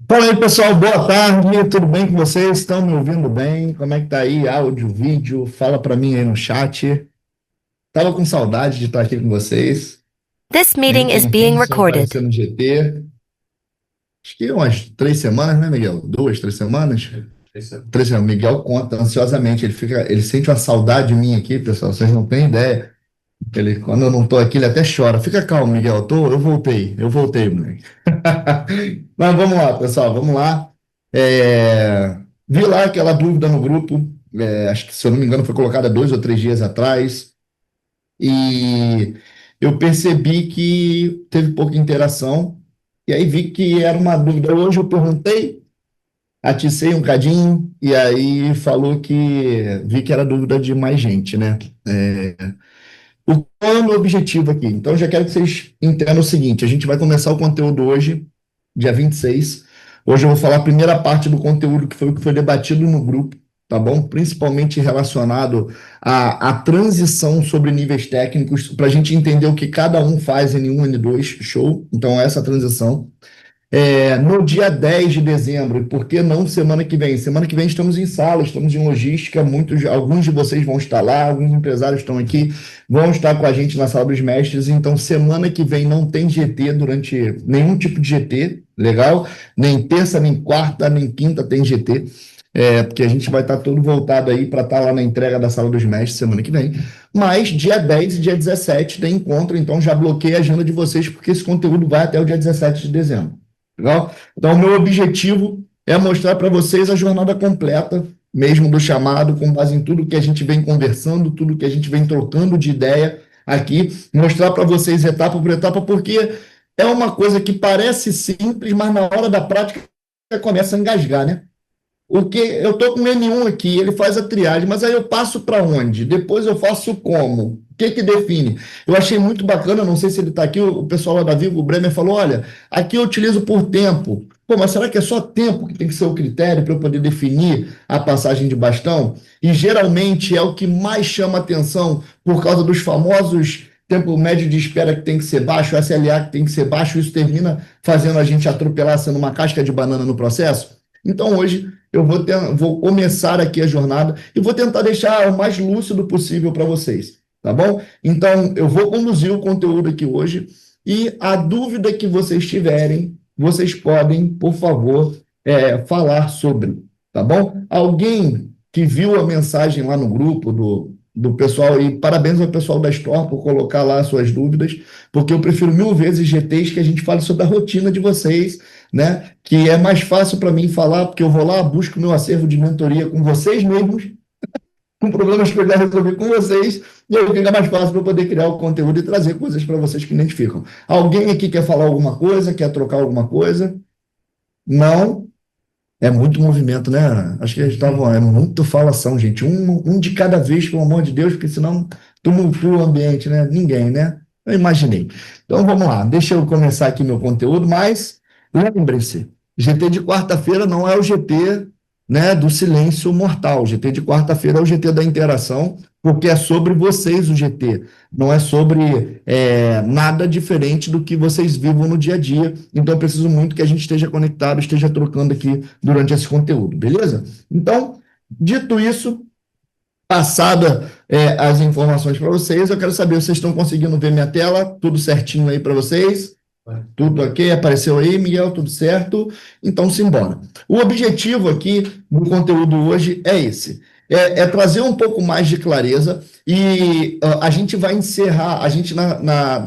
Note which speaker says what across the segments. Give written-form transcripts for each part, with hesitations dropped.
Speaker 1: Fala aí, pessoal, boa tarde, tudo bem com vocês? Estão me ouvindo bem? Como é que tá aí? Áudio, vídeo? Fala para mim aí no chat. Tava com saudade de estar aqui com vocês.
Speaker 2: This
Speaker 1: Tem um
Speaker 2: meeting is being
Speaker 1: tempinho sem
Speaker 2: recorded.
Speaker 1: aparecer no GT. Acho que umas 3 semanas, né, Miguel? 2, 3 semanas? 3 semanas. Miguel conta ansiosamente. Ele sente uma saudade minha aqui, pessoal. Vocês não têm ideia. Quando eu não tô aqui, ele até chora. Fica calmo, Miguel. Eu voltei, moleque. Mas vamos lá, pessoal, vamos lá. Vi lá aquela dúvida no grupo, acho que, se eu não me engano, foi colocada 2 ou 3 dias atrás, e eu percebi que teve pouca interação, e aí vi que era uma dúvida. Hoje eu perguntei, aticei um cadinho, e aí falou que vi que era dúvida de mais gente, né? Qual é o meu objetivo aqui? Então, eu já quero que vocês entendam o seguinte: a gente vai começar o conteúdo hoje, dia 26. Hoje eu vou falar a primeira parte do conteúdo, que foi o que foi debatido no grupo, tá bom? Principalmente relacionado à transição sobre níveis técnicos, para a gente entender o que cada um faz N1, N2, show? Então, essa transição. No dia 10 de dezembro, e por que não semana que vem? Semana que vem estamos em sala, estamos em logística, alguns de vocês vão estar lá, alguns empresários estão aqui, vão estar com a gente na sala dos mestres, então semana que vem não tem GT durante nenhum tipo de GT, legal? Nem terça, nem quarta, nem quinta tem GT, porque a gente vai estar todo voltado aí para estar lá na entrega da sala dos mestres semana que vem. Mas dia 10 e dia 17 tem encontro, então já bloqueei a agenda de vocês, porque esse conteúdo vai até o dia 17 de dezembro. Legal? Então, o meu objetivo é mostrar para vocês a jornada completa, mesmo do chamado, com base em tudo que a gente vem conversando, tudo que a gente vem trocando de ideia aqui, mostrar para vocês etapa por etapa, porque é uma coisa que parece simples, mas na hora da prática começa a engasgar, né? O que eu estou com o N1 aqui, ele faz a triagem, mas aí eu passo para onde? Depois eu faço como? O que que define? Eu achei muito bacana, não sei se ele está aqui, o pessoal lá da Vivo, o Bremer falou, olha, aqui eu utilizo por tempo. Pô, mas será que é só tempo que tem que ser o critério para eu poder definir a passagem de bastão? E geralmente é o que mais chama atenção por causa dos famosos tempo médio de espera que tem que ser baixo, SLA que tem que ser baixo, isso termina fazendo a gente atropelar, sendo uma casca de banana no processo. Então, hoje, vou começar aqui a jornada e vou tentar deixar o mais lúcido possível para vocês, tá bom? Então, eu vou conduzir o conteúdo aqui hoje e a dúvida que vocês tiverem, vocês podem, por favor, falar sobre, tá bom? Alguém que viu a mensagem lá no grupo do pessoal, e parabéns ao pessoal da Store por colocar lá as suas dúvidas, porque eu prefiro mil vezes GTs que a gente fale sobre a rotina de vocês, né? Que é mais fácil para mim falar, porque eu vou lá, busco meu acervo de mentoria com vocês mesmos, com problemas que eu já resolvi com vocês, e aí fica mais fácil para eu poder criar o conteúdo e trazer coisas para vocês que identificam. Alguém aqui quer falar alguma coisa, quer trocar alguma coisa? Não? É muito movimento, né? Acho que a gente estava. É muito falação, gente. Um de cada vez, pelo amor de Deus, porque senão tumultua o ambiente, né? Ninguém, né? Eu imaginei. Então vamos lá, deixa eu começar aqui meu conteúdo, mas lembrem-se, GT de quarta-feira não é o GT, né, do silêncio mortal. O GT de quarta-feira é o GT da interação, porque é sobre vocês o GT, não é sobre nada diferente do que vocês vivam no dia a dia. Então, eu preciso muito que a gente esteja conectado, esteja trocando aqui durante esse conteúdo, beleza? Então, dito isso, passada as informações para vocês, eu quero saber se vocês estão conseguindo ver minha tela, tudo certinho aí para vocês. Tudo ok? Apareceu aí, Miguel, tudo certo? Então, simbora. O objetivo aqui do conteúdo hoje é esse: é trazer um pouco mais de clareza e a gente vai encerrar, a gente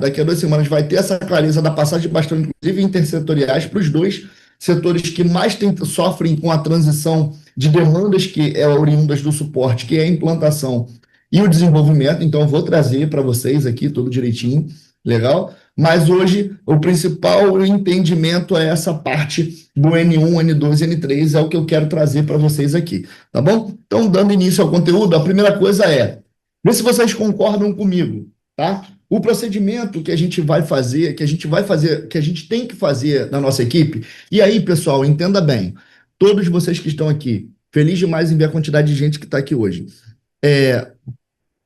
Speaker 1: daqui a 2 semanas vai ter essa clareza da passagem de bastão, inclusive intersetoriais, para os dois setores que mais sofrem com a transição de demandas que é oriundas do suporte, que é a implantação e o desenvolvimento. Então, eu vou trazer para vocês aqui tudo direitinho, legal? Mas hoje o principal entendimento é essa parte do N1, N2 e N3, é o que eu quero trazer para vocês aqui, tá bom? Então, dando início ao conteúdo, a primeira coisa é ver se vocês concordam comigo, tá? O procedimento que a gente vai fazer, que a gente tem que fazer na nossa equipe. E aí, pessoal, entenda bem, todos vocês que estão aqui, feliz demais em ver a quantidade de gente que está aqui hoje.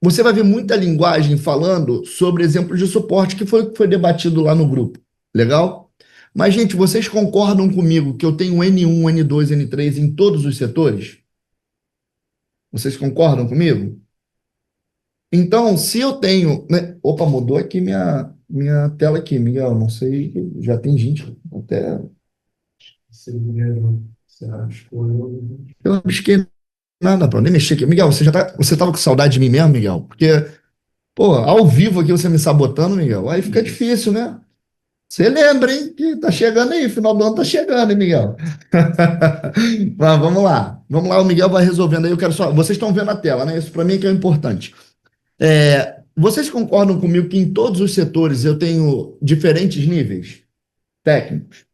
Speaker 1: Você vai ver muita linguagem falando sobre exemplos de suporte que foi debatido lá no grupo. Legal? Mas, gente, vocês concordam comigo que eu tenho N1, N2, N3 em todos os setores? Vocês concordam comigo? Então, se eu tenho, né? Opa, mudou aqui minha tela aqui, Miguel. Não sei, já tem gente até. Eu não pisquei nada, pô, nem mexi aqui. Miguel, você tava com saudade de mim mesmo, Miguel? Porque, pô, ao vivo aqui você me sabotando, Miguel, aí fica difícil, né? Você lembra, hein? Que tá chegando aí, final do ano tá chegando, hein, Miguel? Mas vamos lá. Vamos lá, o Miguel vai resolvendo aí. Eu quero só. Vocês estão vendo a tela, né? Isso para mim que é importante. Vocês concordam comigo que em todos os setores eu tenho diferentes níveis técnicos?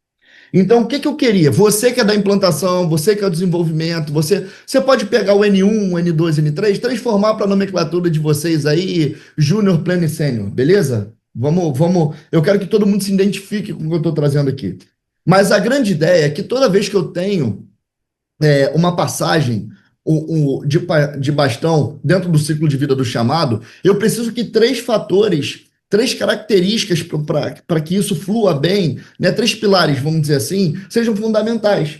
Speaker 1: Então, o que que eu queria? Você que é da implantação, você que é do desenvolvimento, você pode pegar o N1, o N2, N3, transformar para a nomenclatura de vocês aí, Júnior, Pleno e Sênior, beleza? Vamos. Eu quero que todo mundo se identifique com o que eu estou trazendo aqui. Mas a grande ideia é que toda vez que eu tenho uma passagem de bastão dentro do ciclo de vida do chamado, eu preciso que três fatores, três características para que isso flua bem, né, três pilares, vamos dizer assim, sejam fundamentais.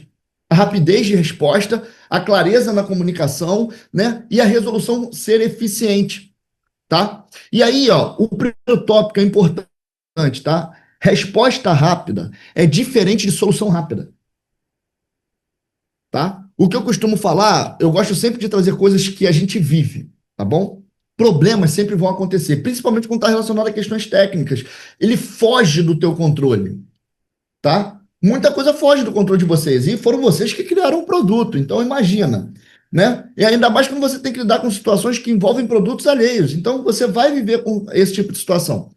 Speaker 1: A rapidez de resposta, a clareza na comunicação, né, e a resolução ser eficiente, tá? E aí, ó, o primeiro tópico é importante, tá? Resposta rápida é diferente de solução rápida. Tá? O que eu costumo falar, eu gosto sempre de trazer coisas que a gente vive, tá bom? Problemas sempre vão acontecer, principalmente quando está relacionado a questões técnicas. Ele foge do teu controle, tá? Muita coisa foge do controle de vocês, e foram vocês que criaram o produto, então imagina, né? E ainda mais quando você tem que lidar com situações que envolvem produtos alheios, então você vai viver com esse tipo de situação.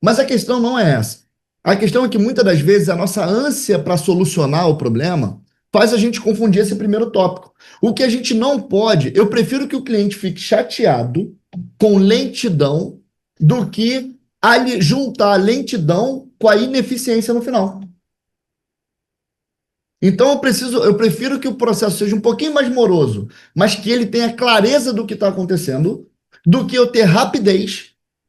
Speaker 1: Mas a questão não é essa. A questão é que muitas das vezes a nossa ânsia para solucionar o problema faz a gente confundir esse primeiro tópico. O que a gente não pode, eu prefiro que o cliente fique chateado com lentidão do que juntar a lentidão com a ineficiência no final. Então eu prefiro que o processo seja um pouquinho mais moroso, mas que ele tenha clareza do que está acontecendo, do que eu ter rapidez,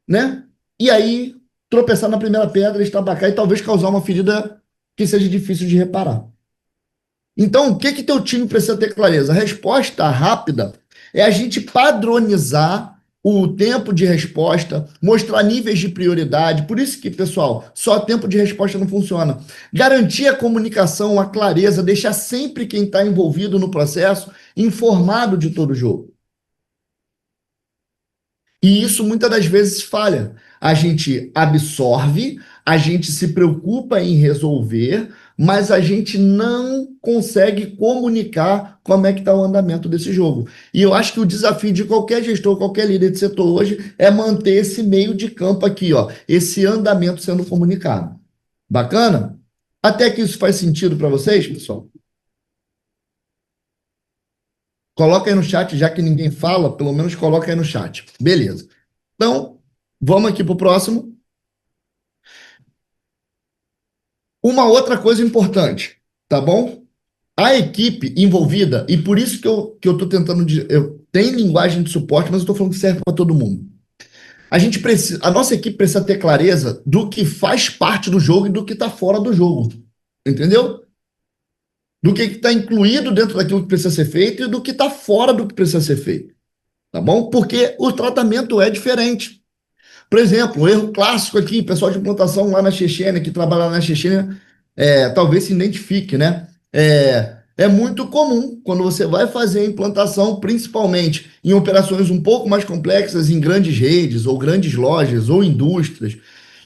Speaker 1: né? E aí tropeçar na primeira pedra, estabacar e talvez causar uma ferida que seja difícil de reparar. Então, o que que teu time precisa ter clareza? A resposta rápida é a gente padronizar o tempo de resposta, mostrar níveis de prioridade. Por isso que, pessoal, só tempo de resposta não funciona. Garantir a comunicação, a clareza, deixar sempre quem está envolvido no processo informado de todo o jogo. E isso muitas das vezes falha. A gente absorve, a gente se preocupa em resolver, mas a gente não consegue comunicar como é que está o andamento desse jogo. E eu acho que o desafio de qualquer gestor, qualquer líder de setor hoje é manter esse meio de campo aqui, ó, esse andamento sendo comunicado. Bacana? Até que isso faz sentido para vocês, pessoal? Coloca aí no chat, já que ninguém fala, pelo menos coloca aí no chat. Beleza. Então, vamos aqui para o próximo. Uma outra coisa importante, tá bom? A equipe envolvida, e por isso que eu estou tentando dizer, eu tenho linguagem de suporte, mas eu estou falando que serve para todo mundo. A nossa equipe precisa ter clareza do que faz parte do jogo e do que está fora do jogo. Entendeu? Do que está incluído dentro daquilo que precisa ser feito e do que está fora do que precisa ser feito. Tá bom? Porque o tratamento é diferente. Por exemplo, um erro clássico aqui, pessoal de implantação lá na Chechênia, que trabalha lá na Chechênia, talvez se identifique, né? É muito comum quando você vai fazer a implantação, principalmente em operações um pouco mais complexas, em grandes redes, ou grandes lojas, ou indústrias,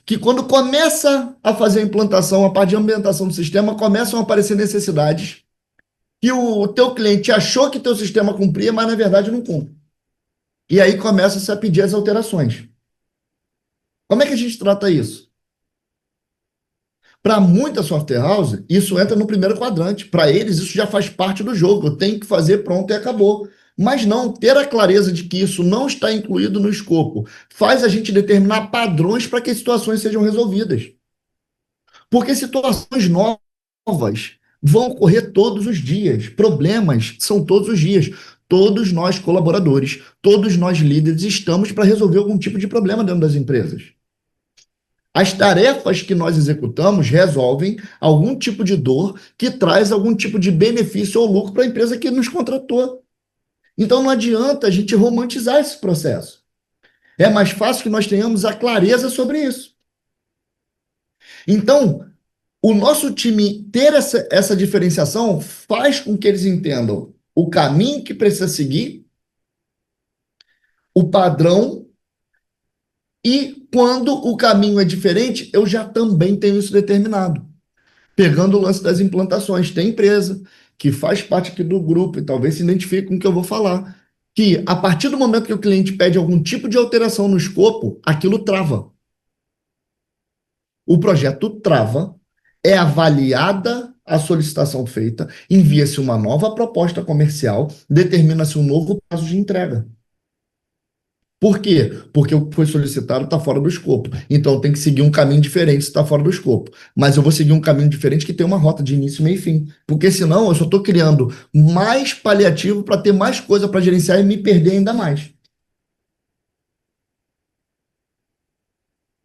Speaker 1: que quando começa a fazer a implantação, a parte de ambientação do sistema, começam a aparecer necessidades que o teu cliente achou que teu sistema cumpria, mas na verdade não cumpre. E aí começa-se a pedir as alterações. Como é que a gente trata isso? Para muita software house, isso entra no primeiro quadrante. Para eles, isso já faz parte do jogo. Eu tenho que fazer, pronto e acabou. Mas não, ter a clareza de que isso não está incluído no escopo faz a gente determinar padrões para que as situações sejam resolvidas. Porque situações novas vão ocorrer todos os dias. Problemas são todos os dias. Todos nós, colaboradores, todos nós líderes, estamos para resolver algum tipo de problema dentro das empresas. As tarefas que nós executamos resolvem algum tipo de dor que traz algum tipo de benefício ou lucro para a empresa que nos contratou. Então não adianta a gente romantizar esse processo. É mais fácil que nós tenhamos a clareza sobre isso. Então, o nosso time ter essa diferenciação faz com que eles entendam o caminho que precisa seguir, o padrão, e quando o caminho é diferente, eu já também tenho isso determinado. Pegando o lance das implantações, tem empresa que faz parte aqui do grupo e talvez se identifique com o que eu vou falar, que a partir do momento que o cliente pede algum tipo de alteração no escopo, aquilo trava. O projeto trava, é avaliada a solicitação feita, envia-se uma nova proposta comercial, determina-se um novo prazo de entrega. Por quê? Porque o que foi solicitado está fora do escopo. Então tem que seguir um caminho diferente se está fora do escopo. Mas eu vou seguir um caminho diferente que tem uma rota de início, meio e fim. Porque senão eu só estou criando mais paliativo para ter mais coisa para gerenciar e me perder ainda mais.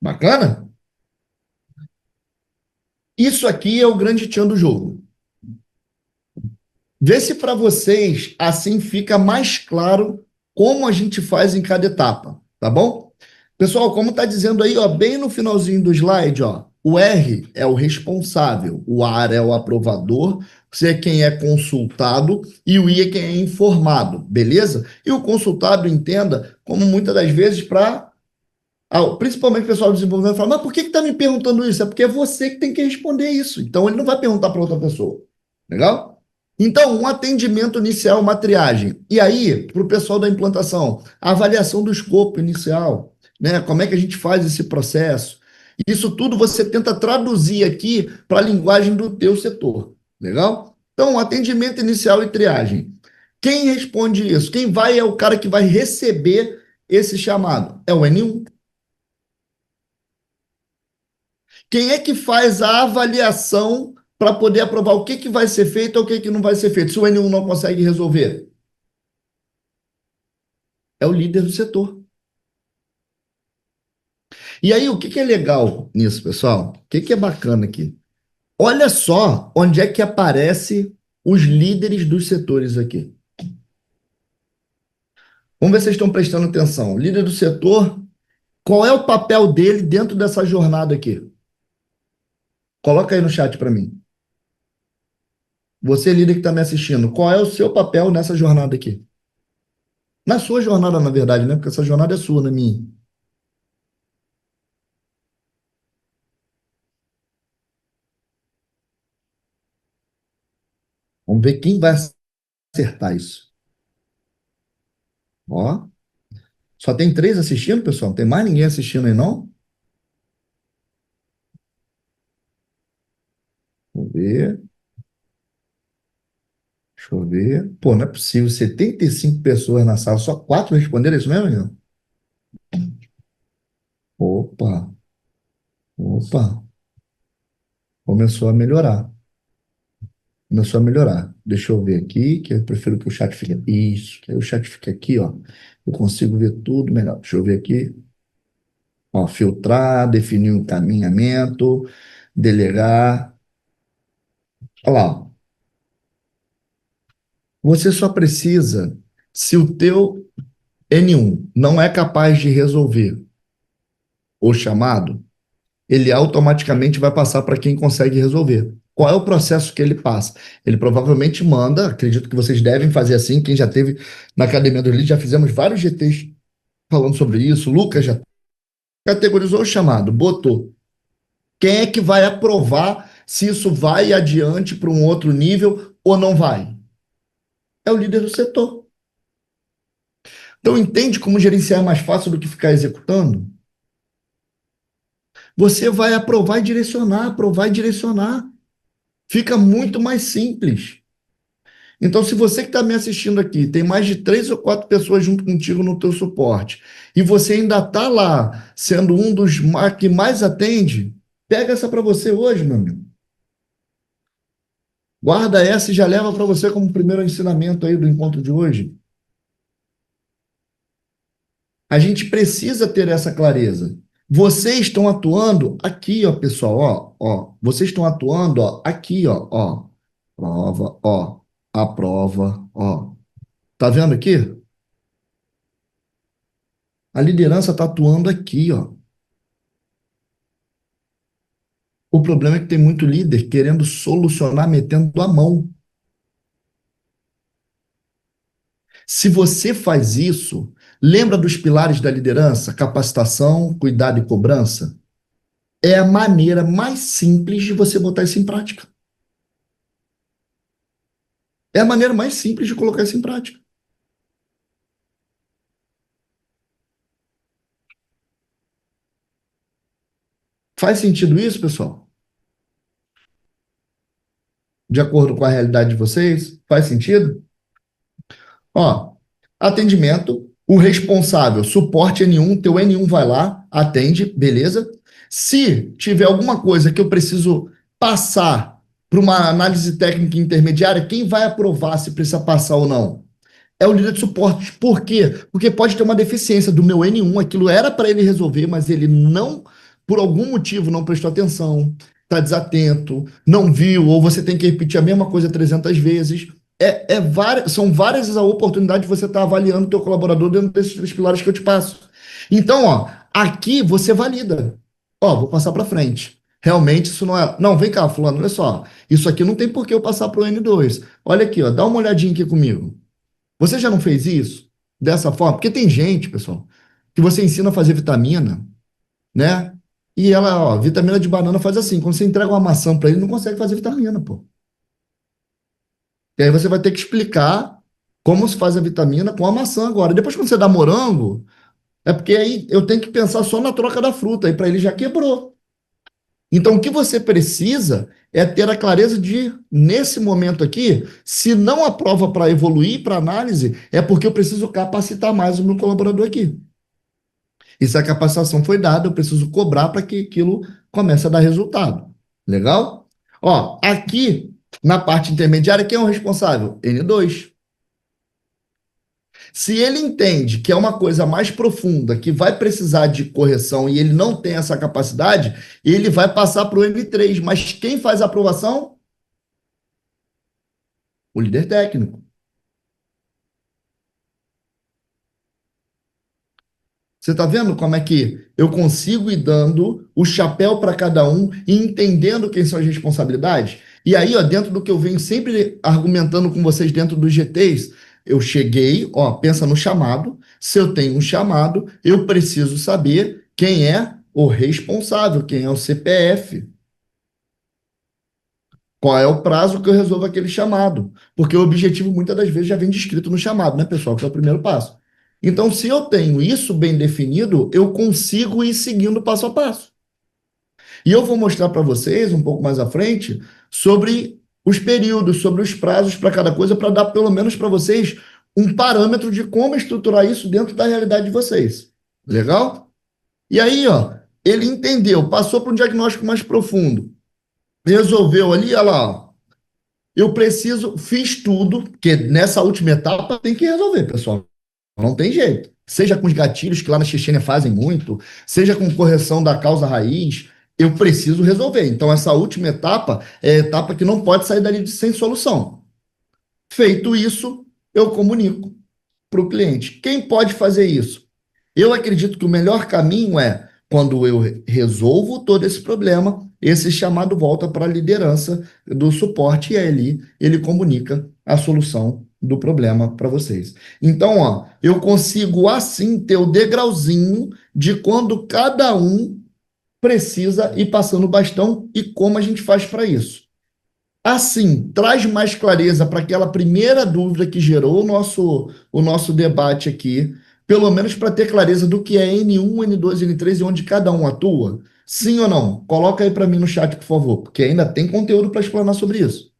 Speaker 1: Bacana? Isso aqui é o grande tchan do jogo. Vê se para vocês assim fica mais claro como a gente faz em cada etapa, tá bom? Pessoal, como está dizendo aí, ó, bem no finalzinho do slide, ó, o R é o responsável, o A é o aprovador, C é quem é consultado e o I é quem é informado, beleza? E o consultado entenda como muitas das vezes para, principalmente o pessoal do desenvolvimento fala, mas por que está me perguntando isso? É porque é você que tem que responder isso. Então ele não vai perguntar para outra pessoa. Legal? Então, um atendimento inicial, uma triagem. E aí, para o pessoal da implantação, a avaliação do escopo inicial, né? Como é que a gente faz esse processo? Isso tudo você tenta traduzir aqui para a linguagem do teu setor. Legal? Então, atendimento inicial e triagem. Quem responde isso? Quem vai é o cara que vai receber esse chamado. É o N1. Quem é que faz a avaliação para poder aprovar o que vai ser feito ou o que não vai ser feito? Se o N1 não consegue resolver, é o líder do setor. E aí, o que é legal nisso, pessoal? O que é bacana aqui? Olha só onde é que aparece os líderes dos setores aqui. Vamos ver se vocês estão prestando atenção. Líder do setor, qual é o papel dele dentro dessa jornada aqui? Coloca aí no chat para mim. Você, líder que está me assistindo, qual é o seu papel nessa jornada aqui? Na sua jornada, na verdade, né? Porque essa jornada é sua, não é minha. Vamos ver quem vai acertar isso. Ó, só tem 3 assistindo, pessoal? Não tem mais ninguém assistindo aí, não? Vamos ver. Deixa eu ver. Pô, não é possível. 75 pessoas na sala, só 4 responderam isso mesmo, Ian? Opa, opa. Começou a melhorar. Começou a melhorar. Deixa eu ver aqui, que eu prefiro que o chat fique. Isso, que aí o chat fique aqui, ó. Eu consigo ver tudo melhor. Deixa eu ver aqui. Ó, filtrar, definir um encaminhamento, delegar. Olha lá, ó. Você só precisa, se o teu N1 não é capaz de resolver o chamado, ele automaticamente vai passar para quem consegue resolver. Qual é o processo que ele passa? Ele provavelmente manda, acredito que vocês devem fazer assim, quem já teve na Academia do Lead, já fizemos vários GTs falando sobre isso, o Lucas já categorizou o chamado, botou. Quem é que vai aprovar se isso vai adiante para um outro nível ou não vai? É o líder do setor. Então, entende como gerenciar é mais fácil do que ficar executando? Você vai aprovar e direcionar, aprovar e direcionar. Fica muito mais simples. Então, se você que está me assistindo aqui tem mais de 3 ou 4 pessoas junto contigo no teu suporte e você ainda está lá sendo um dos que mais atende, pega essa para você hoje, meu amigo. Guarda essa e já leva para você como primeiro ensinamento aí do encontro de hoje. A gente precisa ter essa clareza. Vocês estão atuando aqui, ó, pessoal, ó. Vocês estão atuando, ó, aqui, ó. Prova, ó. A prova, ó. Tá vendo aqui? A liderança está atuando aqui, ó. O problema é que tem muito líder querendo solucionar metendo a mão. Se você faz isso, lembra dos pilares da liderança? Capacitação, cuidado e cobrança? É a maneira mais simples de você botar isso em prática. É a maneira mais simples de colocar isso em prática. Faz sentido isso, pessoal? De acordo com a realidade de vocês? Faz sentido? Ó, atendimento, o responsável, suporte N1, teu N1 vai lá, atende, beleza? Se tiver alguma coisa que eu preciso passar para uma análise técnica intermediária, quem vai aprovar se precisa passar ou não? É o líder de suporte. Por quê? Porque pode ter uma deficiência do meu N1, aquilo era para ele resolver, mas ele não, por algum motivo, não prestou atenção, está desatento, não viu, ou você tem que repetir a mesma coisa 300 vezes. São várias as oportunidades de você estar avaliando o teu colaborador dentro desses três pilares que eu te passo. Então, ó, aqui você valida. Ó, vou passar para frente. Realmente isso não é. Não, vem cá, fulano, olha só. Isso aqui não tem por que eu passar para o N2. Olha aqui, ó, dá uma olhadinha aqui comigo. Você já não fez isso dessa forma? Porque tem gente, pessoal, que você ensina a fazer vitamina, né? E ela, ó, vitamina de banana faz assim. Quando você entrega uma maçã para ele, não consegue fazer vitamina, pô. E aí você vai ter que explicar como se faz a vitamina com a maçã agora. Depois, quando você dá morango, é porque aí eu tenho que pensar só na troca da fruta. Aí para ele já quebrou. Então, o que você precisa é ter a clareza de, nesse momento aqui, se não aprova para evoluir, para análise, é porque eu preciso capacitar mais o meu colaborador aqui. E se a capacitação foi dada, eu preciso cobrar para que aquilo comece a dar resultado. Legal? Ó, aqui na parte intermediária, quem é o responsável? N2. Se ele entende que é uma coisa mais profunda, que vai precisar de correção e ele não tem essa capacidade, ele vai passar para o N3. Mas quem faz a aprovação? O líder técnico. Você está vendo como é que eu consigo ir dando o chapéu para cada um e entendendo quem são as responsabilidades? E aí, ó, dentro do que eu venho sempre argumentando com vocês dentro dos GTs, eu cheguei, ó, pensa no chamado. Se eu tenho um chamado, eu preciso saber quem é o responsável, quem é o CPF. Qual é o prazo que eu resolvo aquele chamado? Porque o objetivo muitas das vezes já vem descrito no chamado, né, pessoal? Que é o primeiro passo. Então, se eu tenho isso bem definido, eu consigo ir seguindo passo a passo. E eu vou mostrar para vocês, um pouco mais à frente, sobre os períodos, sobre os prazos para cada coisa, para dar pelo menos para vocês um parâmetro de como estruturar isso dentro da realidade de vocês. Legal? E aí, ó, ele entendeu, passou para um diagnóstico mais profundo, resolveu ali, olha lá, ó, eu preciso, fiz tudo, porque nessa última etapa tem que resolver, pessoal. Não tem jeito. Seja com os gatilhos que lá na Chechênia fazem muito, seja com correção da causa raiz, eu preciso resolver. Então, essa última etapa é a etapa que não pode sair dali sem solução. Feito isso, eu comunico para o cliente. Quem pode fazer isso? Eu acredito que o melhor caminho é quando eu resolvo todo esse problema, esse chamado volta para a liderança do suporte e aí ele comunica a solução do problema para vocês. Então, ó, eu consigo assim ter o degrauzinho de quando cada um precisa ir passando o bastão e como a gente faz para isso. Assim, traz mais clareza para aquela primeira dúvida que gerou o nosso debate aqui, pelo menos para ter clareza do que é N1, N2, N3 e onde cada um atua. Sim ou não? Coloca aí para mim no chat, por favor, porque ainda tem conteúdo para explanar sobre isso.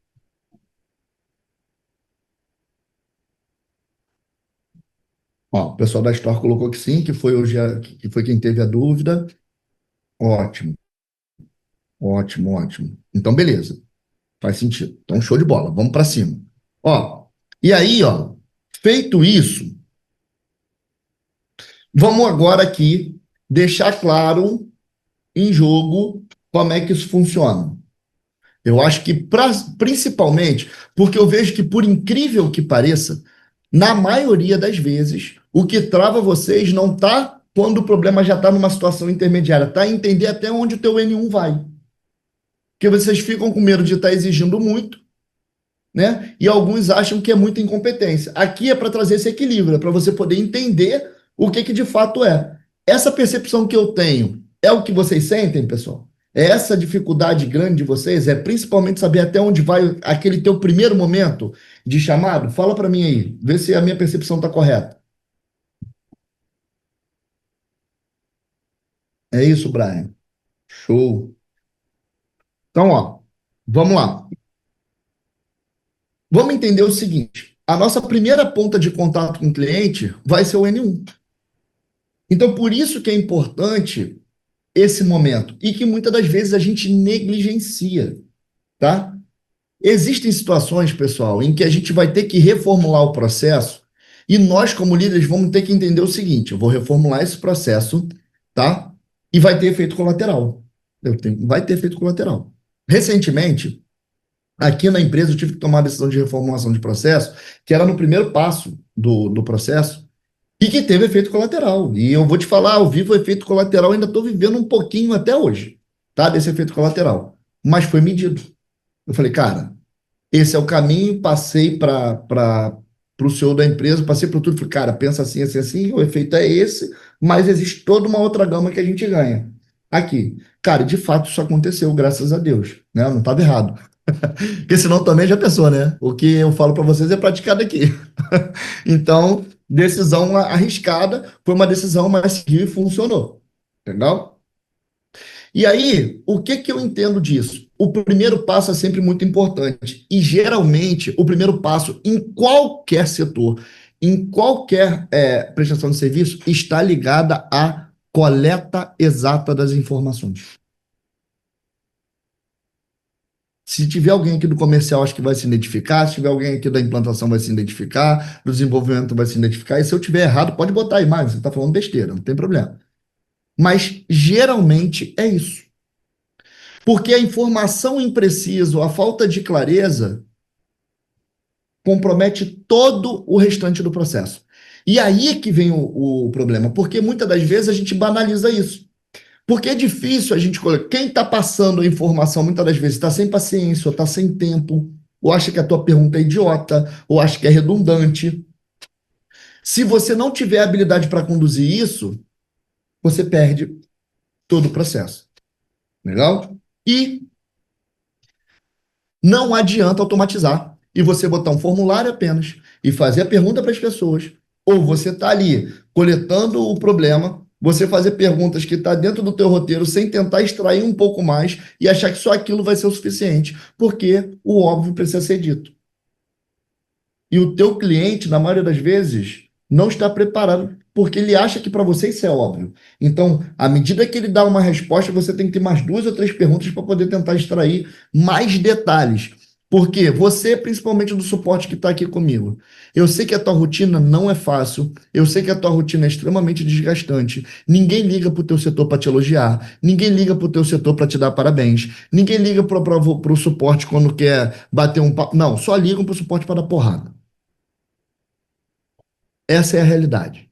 Speaker 1: Ó, o pessoal da Store colocou que sim, que foi hoje que foi quem teve a dúvida. Ótimo, ótimo, ótimo. Então, beleza. Faz sentido. Então, show de bola. Vamos para cima. Ó, e aí, ó, feito isso, vamos agora aqui deixar claro em jogo como é que isso funciona. Eu acho que, principalmente, porque eu vejo que, por incrível que pareça, na maioria das vezes, o que trava vocês não está quando o problema já está numa situação intermediária, está entender até onde o teu N1 vai. Porque vocês ficam com medo de estar exigindo muito, né? E alguns acham que é muita incompetência. Aqui é para trazer esse equilíbrio, é para você poder entender o que de fato é. Essa percepção que eu tenho é o que vocês sentem, pessoal? É essa dificuldade grande de vocês? É principalmente saber até onde vai aquele teu primeiro momento de chamado? Fala para mim aí, vê se a minha percepção está correta. É isso, Brian. Show. Então, ó, vamos lá. Vamos entender o seguinte: a nossa primeira ponta de contato com o cliente vai ser o N1. Então, por isso que é importante esse momento e que muitas das vezes a gente negligencia, tá? Existem situações, pessoal, em que a gente vai ter que reformular o processo e nós, como líderes, vamos ter que entender o seguinte: eu vou reformular esse processo, tá? E vai ter efeito colateral. Vai ter efeito colateral. Recentemente, aqui na empresa, eu tive que tomar a decisão de reformulação de processo, que era no primeiro passo do processo, e que teve efeito colateral. E eu vou te falar, eu vivo o efeito colateral, ainda estou vivendo um pouquinho até hoje, tá? Desse efeito colateral. Mas foi medido. Eu falei, cara, esse é o caminho, passei para o CEO da empresa, passei por tudo, falei, cara, pensa assim, assim, assim, o efeito é esse, mas existe toda uma outra gama que a gente ganha. Aqui. Cara, de fato isso aconteceu, graças a Deus, né? Eu não estava errado. Porque senão também já pensou, né? O que eu falo para vocês é praticado aqui. Então, decisão arriscada, foi uma decisão, mas seguiu e funcionou. Legal? E aí, o que que eu entendo disso? O primeiro passo é sempre muito importante. E geralmente, o primeiro passo em qualquer setor, em qualquer prestação de serviço, está ligada à coleta exata das informações. Se tiver alguém aqui do comercial, acho que vai se identificar. Se tiver alguém aqui da implantação, vai se identificar. Do desenvolvimento, vai se identificar. E se eu tiver errado, pode botar aí, mas você está falando besteira, não tem problema. Mas geralmente é isso. Porque a informação imprecisa, a falta de clareza, compromete todo o restante do processo. E aí é que vem o problema, porque muitas das vezes a gente banaliza isso. Porque é difícil a gente. Quem está passando a informação, muitas das vezes, está sem paciência, ou está sem tempo, ou acha que a tua pergunta é idiota, ou acha que é redundante. Se você não tiver habilidade para conduzir isso, você perde todo o processo. Legal? E não adianta automatizar e você botar um formulário apenas e fazer a pergunta para as pessoas. Ou você está ali coletando o problema, você fazer perguntas que está dentro do teu roteiro sem tentar extrair um pouco mais e achar que só aquilo vai ser o suficiente, porque o óbvio precisa ser dito. E o teu cliente, na maioria das vezes, não está preparado porque ele acha que para você isso é óbvio. Então, à medida que ele dá uma resposta, você tem que ter mais duas ou três perguntas para poder tentar extrair mais detalhes. Porque você, principalmente do suporte que está aqui comigo, eu sei que a tua rotina não é fácil, eu sei que a tua rotina é extremamente desgastante. Ninguém liga para o teu setor para te elogiar, ninguém liga para o teu setor para te dar parabéns, ninguém liga para o suporte quando quer bater um papo. Não, só ligam para o suporte para dar porrada. Essa é a realidade.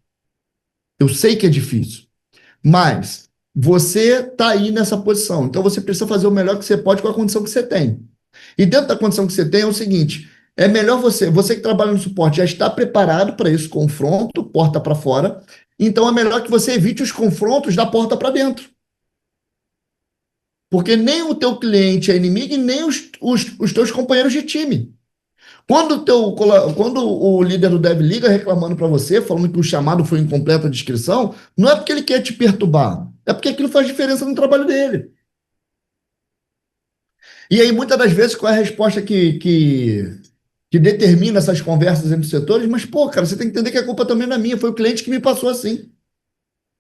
Speaker 1: Eu sei que é difícil, mas você está aí nessa posição. Então você precisa fazer o melhor que você pode com a condição que você tem. E dentro da condição que você tem é o seguinte: é melhor você que trabalha no suporte, já está preparado para esse confronto, porta para fora. Então é melhor que você evite os confrontos da porta para dentro. Porque nem o teu cliente é inimigo e nem os teus companheiros de time. Quando o líder do Dev liga reclamando para você, falando que o chamado foi incompleta descrição, não é porque ele quer te perturbar, é porque aquilo faz diferença no trabalho dele. E aí, muitas das vezes, qual é a resposta que determina essas conversas entre os setores? Mas, pô, cara, você tem que entender que a culpa também não é minha, foi o cliente que me passou assim.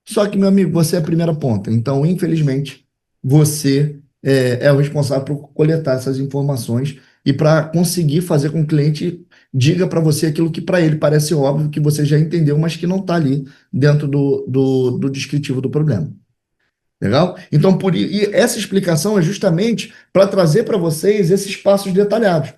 Speaker 1: Só que, meu amigo, você é a primeira ponta. Então, infelizmente, você é o responsável por coletar essas informações e para conseguir fazer com que o cliente diga para você aquilo que para ele parece óbvio, que você já entendeu, mas que não está ali dentro do descritivo do problema. Legal? Então, e essa explicação é justamente para trazer para vocês esses passos detalhados.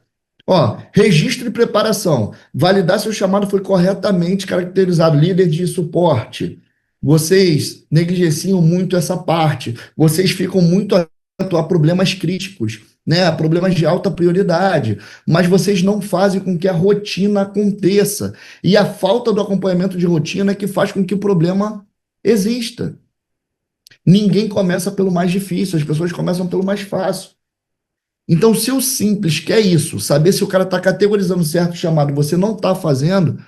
Speaker 1: Ó, registro e preparação. Validar se o chamado foi corretamente caracterizado. Líder de suporte. Vocês negligenciam muito essa parte. Vocês ficam muito atentos a problemas críticos, né? A problemas de alta prioridade. Mas vocês não fazem com que a rotina aconteça. E a falta do acompanhamento de rotina é que faz com que o problema exista. Ninguém começa pelo mais difícil, as pessoas começam pelo mais fácil. Então, se o simples quer isso, saber se o cara está categorizando certo chamado, você não está fazendo,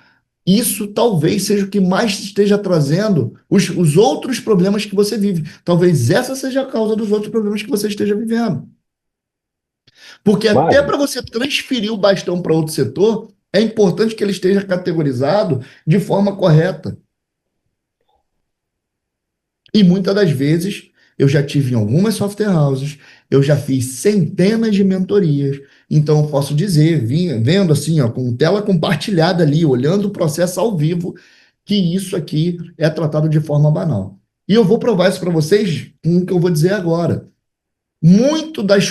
Speaker 1: isso talvez seja o que mais esteja trazendo os outros problemas que você vive. Talvez essa seja a causa dos outros problemas que você esteja vivendo. Porque até
Speaker 2: Magno,
Speaker 1: para você transferir o bastão para outro setor, é importante que ele esteja categorizado de forma correta. E muitas das vezes eu já tive em algumas software houses, eu já fiz centenas de mentorias, então eu posso dizer, vendo assim, ó, com tela compartilhada ali, olhando o processo ao vivo, que isso aqui é tratado de forma banal. E eu vou provar isso para vocês com o que eu vou dizer agora. Muitas das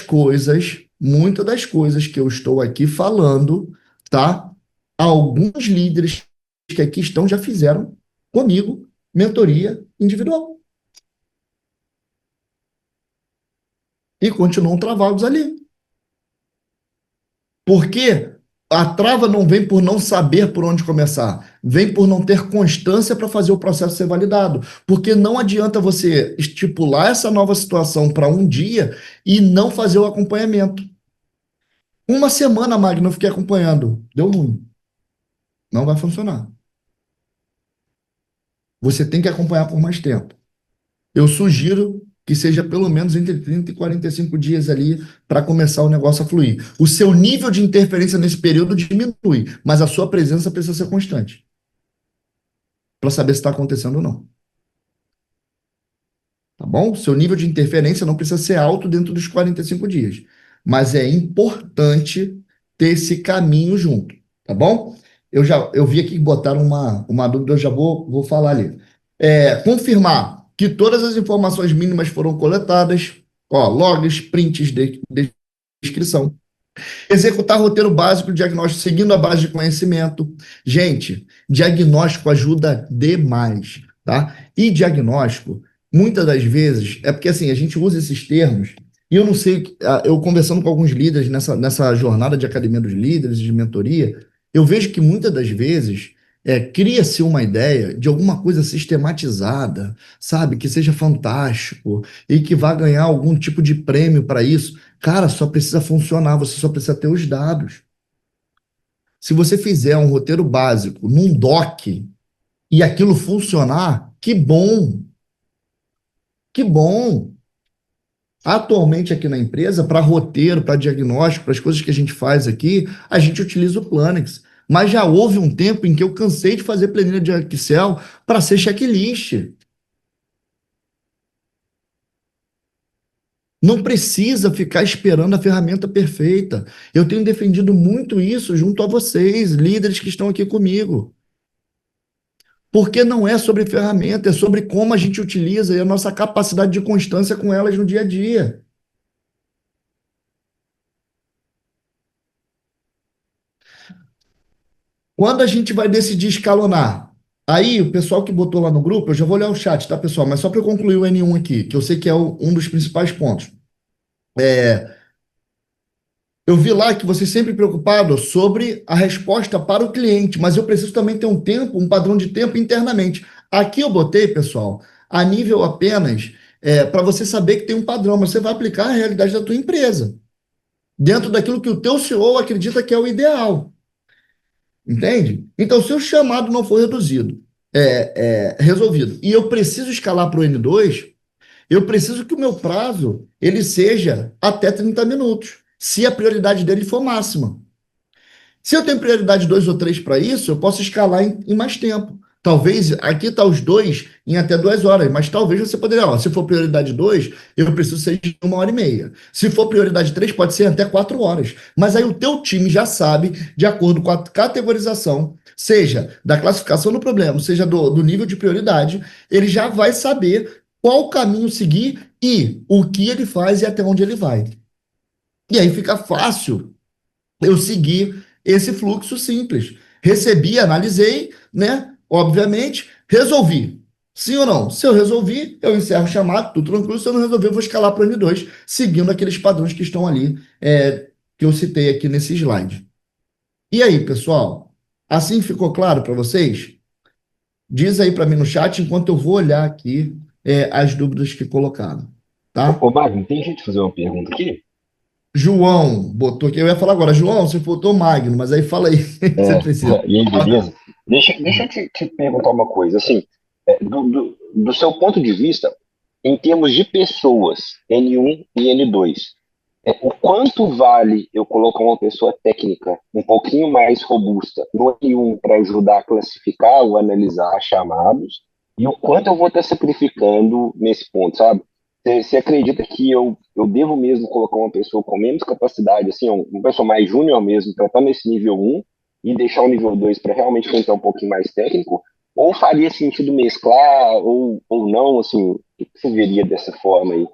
Speaker 1: coisas que eu estou aqui falando, tá? Alguns líderes que aqui estão já fizeram comigo mentoria individual. E continuam travados ali. Porque a trava não vem por não saber por onde começar, vem por não ter constância para fazer o processo ser validado. Porque não adianta você estipular essa nova situação para um dia e não fazer o acompanhamento. Uma semana, Magno, eu fiquei acompanhando. Deu ruim. Não vai funcionar. Você tem que acompanhar por mais tempo. Eu sugiro que seja pelo menos entre 30 e 45 dias ali para começar o negócio a fluir. O seu nível de interferência nesse período diminui, mas a sua presença precisa ser constante para saber se está acontecendo ou não. Tá bom? Seu nível de interferência não precisa ser alto dentro dos 45 dias, mas é importante ter esse caminho junto, tá bom? Eu vi aqui que botaram uma dúvida, eu já vou falar ali. Confirmar que todas as informações mínimas foram coletadas, ó, logs, prints de descrição. Executar roteiro básico de diagnóstico seguindo a base de conhecimento. Gente, diagnóstico ajuda demais, tá? E diagnóstico, muitas das vezes, é porque assim, a gente usa esses termos, e eu não sei, eu conversando com alguns líderes nessa jornada de academia dos líderes, de mentoria, eu vejo que muitas das vezes cria-se uma ideia de alguma coisa sistematizada, sabe? Que seja fantástico e que vá ganhar algum tipo de prêmio para isso. Cara, só precisa funcionar, você só precisa ter os dados. Se você fizer um roteiro básico num doc e aquilo funcionar, que bom, que bom. Atualmente aqui na empresa, para roteiro, para diagnóstico, para as coisas que a gente faz aqui, a gente utiliza o Planix. Mas já houve um tempo em que eu cansei de fazer planilha de Excel para ser checklist. Não precisa ficar esperando a ferramenta perfeita. Eu tenho defendido muito isso junto a vocês, líderes que estão aqui comigo. Porque não é sobre ferramenta, é sobre como a gente utiliza e a nossa capacidade de constância com elas no dia a dia. Quando a gente vai decidir escalonar? Aí, o pessoal que botou lá no grupo, eu já vou olhar o chat, tá, pessoal? Mas só para eu concluir o N1 aqui, que eu sei que é um dos principais pontos. Eu vi lá que você sempre preocupado sobre a resposta para o cliente, mas eu preciso também ter um tempo, um padrão de tempo internamente. Aqui eu botei, pessoal, a nível apenas para você saber que tem um padrão, mas você vai aplicar a realidade da tua empresa, dentro daquilo que o teu CEO acredita que é o ideal. Entende? Então, se o chamado não for resolvido, e eu preciso escalar para o N2, eu preciso que o meu prazo ele seja até 30 minutos, se a prioridade dele for máxima. Se eu tenho prioridade 2 ou 3 para isso, eu posso escalar em mais tempo. Talvez aqui está os dois em até 2 horas, mas talvez você poderia, ó, se for prioridade 2, eu preciso ser de 1 hora e meia. Se for prioridade 3, pode ser até 4 horas. Mas aí o teu time já sabe, de acordo com a categorização, seja da classificação do problema, seja do nível de prioridade, ele já vai saber qual caminho seguir e o que ele faz e até onde ele vai. E aí fica fácil eu seguir esse fluxo simples. Recebi, analisei, né? Obviamente, resolvi. Sim ou não? Se eu resolvi, eu encerro o chamado, tudo tranquilo. Se eu não resolver, eu vou escalar para o N2, seguindo aqueles padrões que estão ali, que eu citei aqui nesse slide. E aí, pessoal? Assim ficou claro para vocês? Diz aí para mim no chat, enquanto eu vou olhar aqui as dúvidas que colocaram, tá?
Speaker 2: Ô, Magno, tem jeito de fazer uma pergunta aqui?
Speaker 1: João botou aqui, eu ia falar agora, João, você botou Magno, mas aí fala aí, você
Speaker 2: É,
Speaker 1: precisa.
Speaker 2: e aí, beleza? Deixa eu te perguntar uma coisa. Assim, do seu ponto de vista, em termos de pessoas, N1 e N2, o quanto vale eu colocar uma pessoa técnica um pouquinho mais robusta no N1 para ajudar a classificar ou analisar chamados, e o quanto eu vou estar sacrificando nesse ponto, sabe? Você acredita que eu devo mesmo colocar uma pessoa com menos capacidade, assim, uma pessoa mais júnior mesmo, para estar nesse nível 1 e deixar o nível 2 para realmente quem está um pouquinho mais técnico? Ou faria sentido mesclar, ou não, assim, o que você veria dessa forma aí?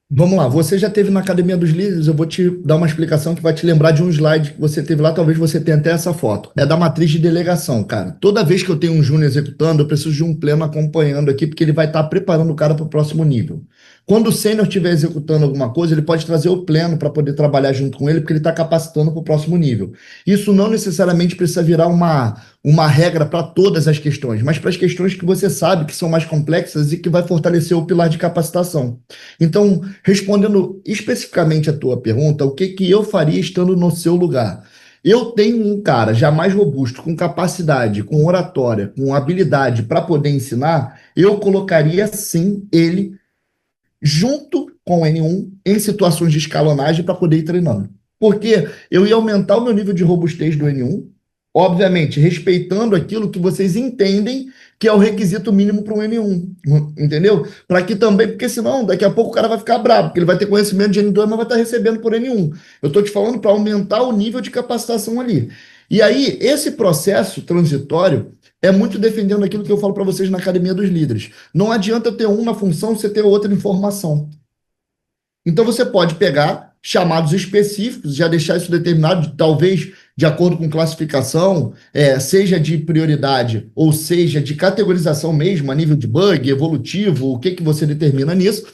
Speaker 1: Vamos lá, você já teve na Academia dos Líderes, eu vou te dar uma explicação que vai te lembrar de um slide que você teve lá, talvez você tenha até essa foto. É da matriz de delegação, cara. Toda vez que eu tenho um júnior executando, eu preciso de um pleno acompanhando aqui, porque ele vai estar preparando o cara para o próximo nível. Quando o sênior estiver executando alguma coisa, ele pode trazer o pleno para poder trabalhar junto com ele, porque ele está capacitando para o próximo nível. Isso não necessariamente precisa virar uma regra para todas as questões, mas para as questões que você sabe que são mais complexas e que vai fortalecer o pilar de capacitação. Então, respondendo especificamente a tua pergunta, o que que eu faria estando no seu lugar? Eu tenho um cara já mais robusto, com capacidade, com oratória, com habilidade para poder ensinar, eu colocaria sim ele junto com o N1 em situações de escalonagem para poder ir treinando. Porque eu ia aumentar o meu nível de robustez do N1, obviamente respeitando aquilo que vocês entendem que é o requisito mínimo para um N1, entendeu? Para que também, porque senão daqui a pouco o cara vai ficar bravo, porque ele vai ter conhecimento de N2, mas vai estar recebendo por N1. Eu estou te falando para aumentar o nível de capacitação ali. E aí, esse processo transitório é muito defendendo aquilo que eu falo para vocês na Academia dos Líderes. Não adianta ter uma função, você ter outra informação. Então você pode pegar chamados específicos, já deixar isso determinado, talvez de acordo com classificação, seja de prioridade ou seja de categorização mesmo, a nível de bug, evolutivo, o que que você determina nisso.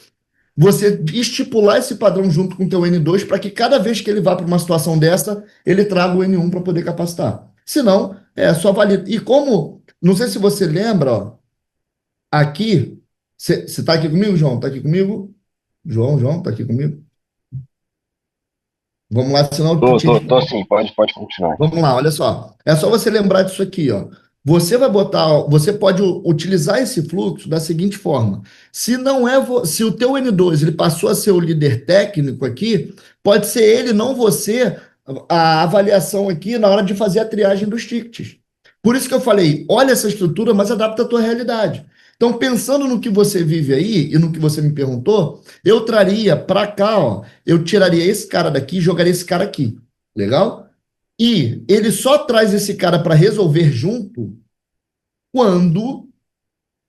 Speaker 1: Você estipular esse padrão junto com o teu N2 para que cada vez que ele vá para uma situação dessa, ele traga o N1 para poder capacitar. Se não, só valida. E como, não sei se você lembra, ó, aqui, você está aqui comigo, João? Está aqui comigo? João, está aqui comigo? Vamos lá, senão tu tinha.
Speaker 2: Tô sim, pode continuar.
Speaker 1: Vamos lá, olha só. É só você lembrar disso aqui, ó. Você pode utilizar esse fluxo da seguinte forma. Se não é, se o teu N2 ele passou a ser o líder técnico aqui, pode ser ele, não você, a avaliação aqui na hora de fazer a triagem dos tickets. Por isso que eu falei, olha essa estrutura, mas adapta a tua realidade. Então, pensando no que você vive aí e no que você me perguntou, eu traria para cá, ó, eu tiraria esse cara daqui e jogaria esse cara aqui. Legal? E ele só traz esse cara para resolver junto quando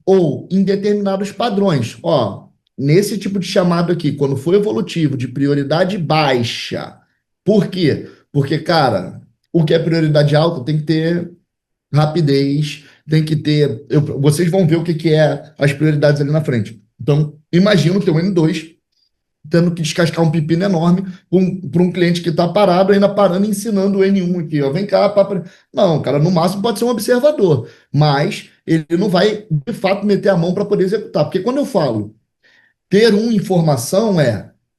Speaker 1: ou em determinados padrões. Ó, nesse tipo de chamado aqui, quando for evolutivo, de prioridade baixa. Por quê? Porque, cara, o que é prioridade alta tem que ter rapidez, tem que ter. Vocês vão ver o que, que é as prioridades ali na frente. Então, imagina o teu N2 tendo que descascar um pepino enorme para um cliente que está parado, ainda parando e ensinando o N1 aqui, ó. Vem cá, papai. Não, cara, no máximo pode ser um observador, mas ele não vai, de fato, meter a mão para poder executar. Porque quando eu falo ter uma informação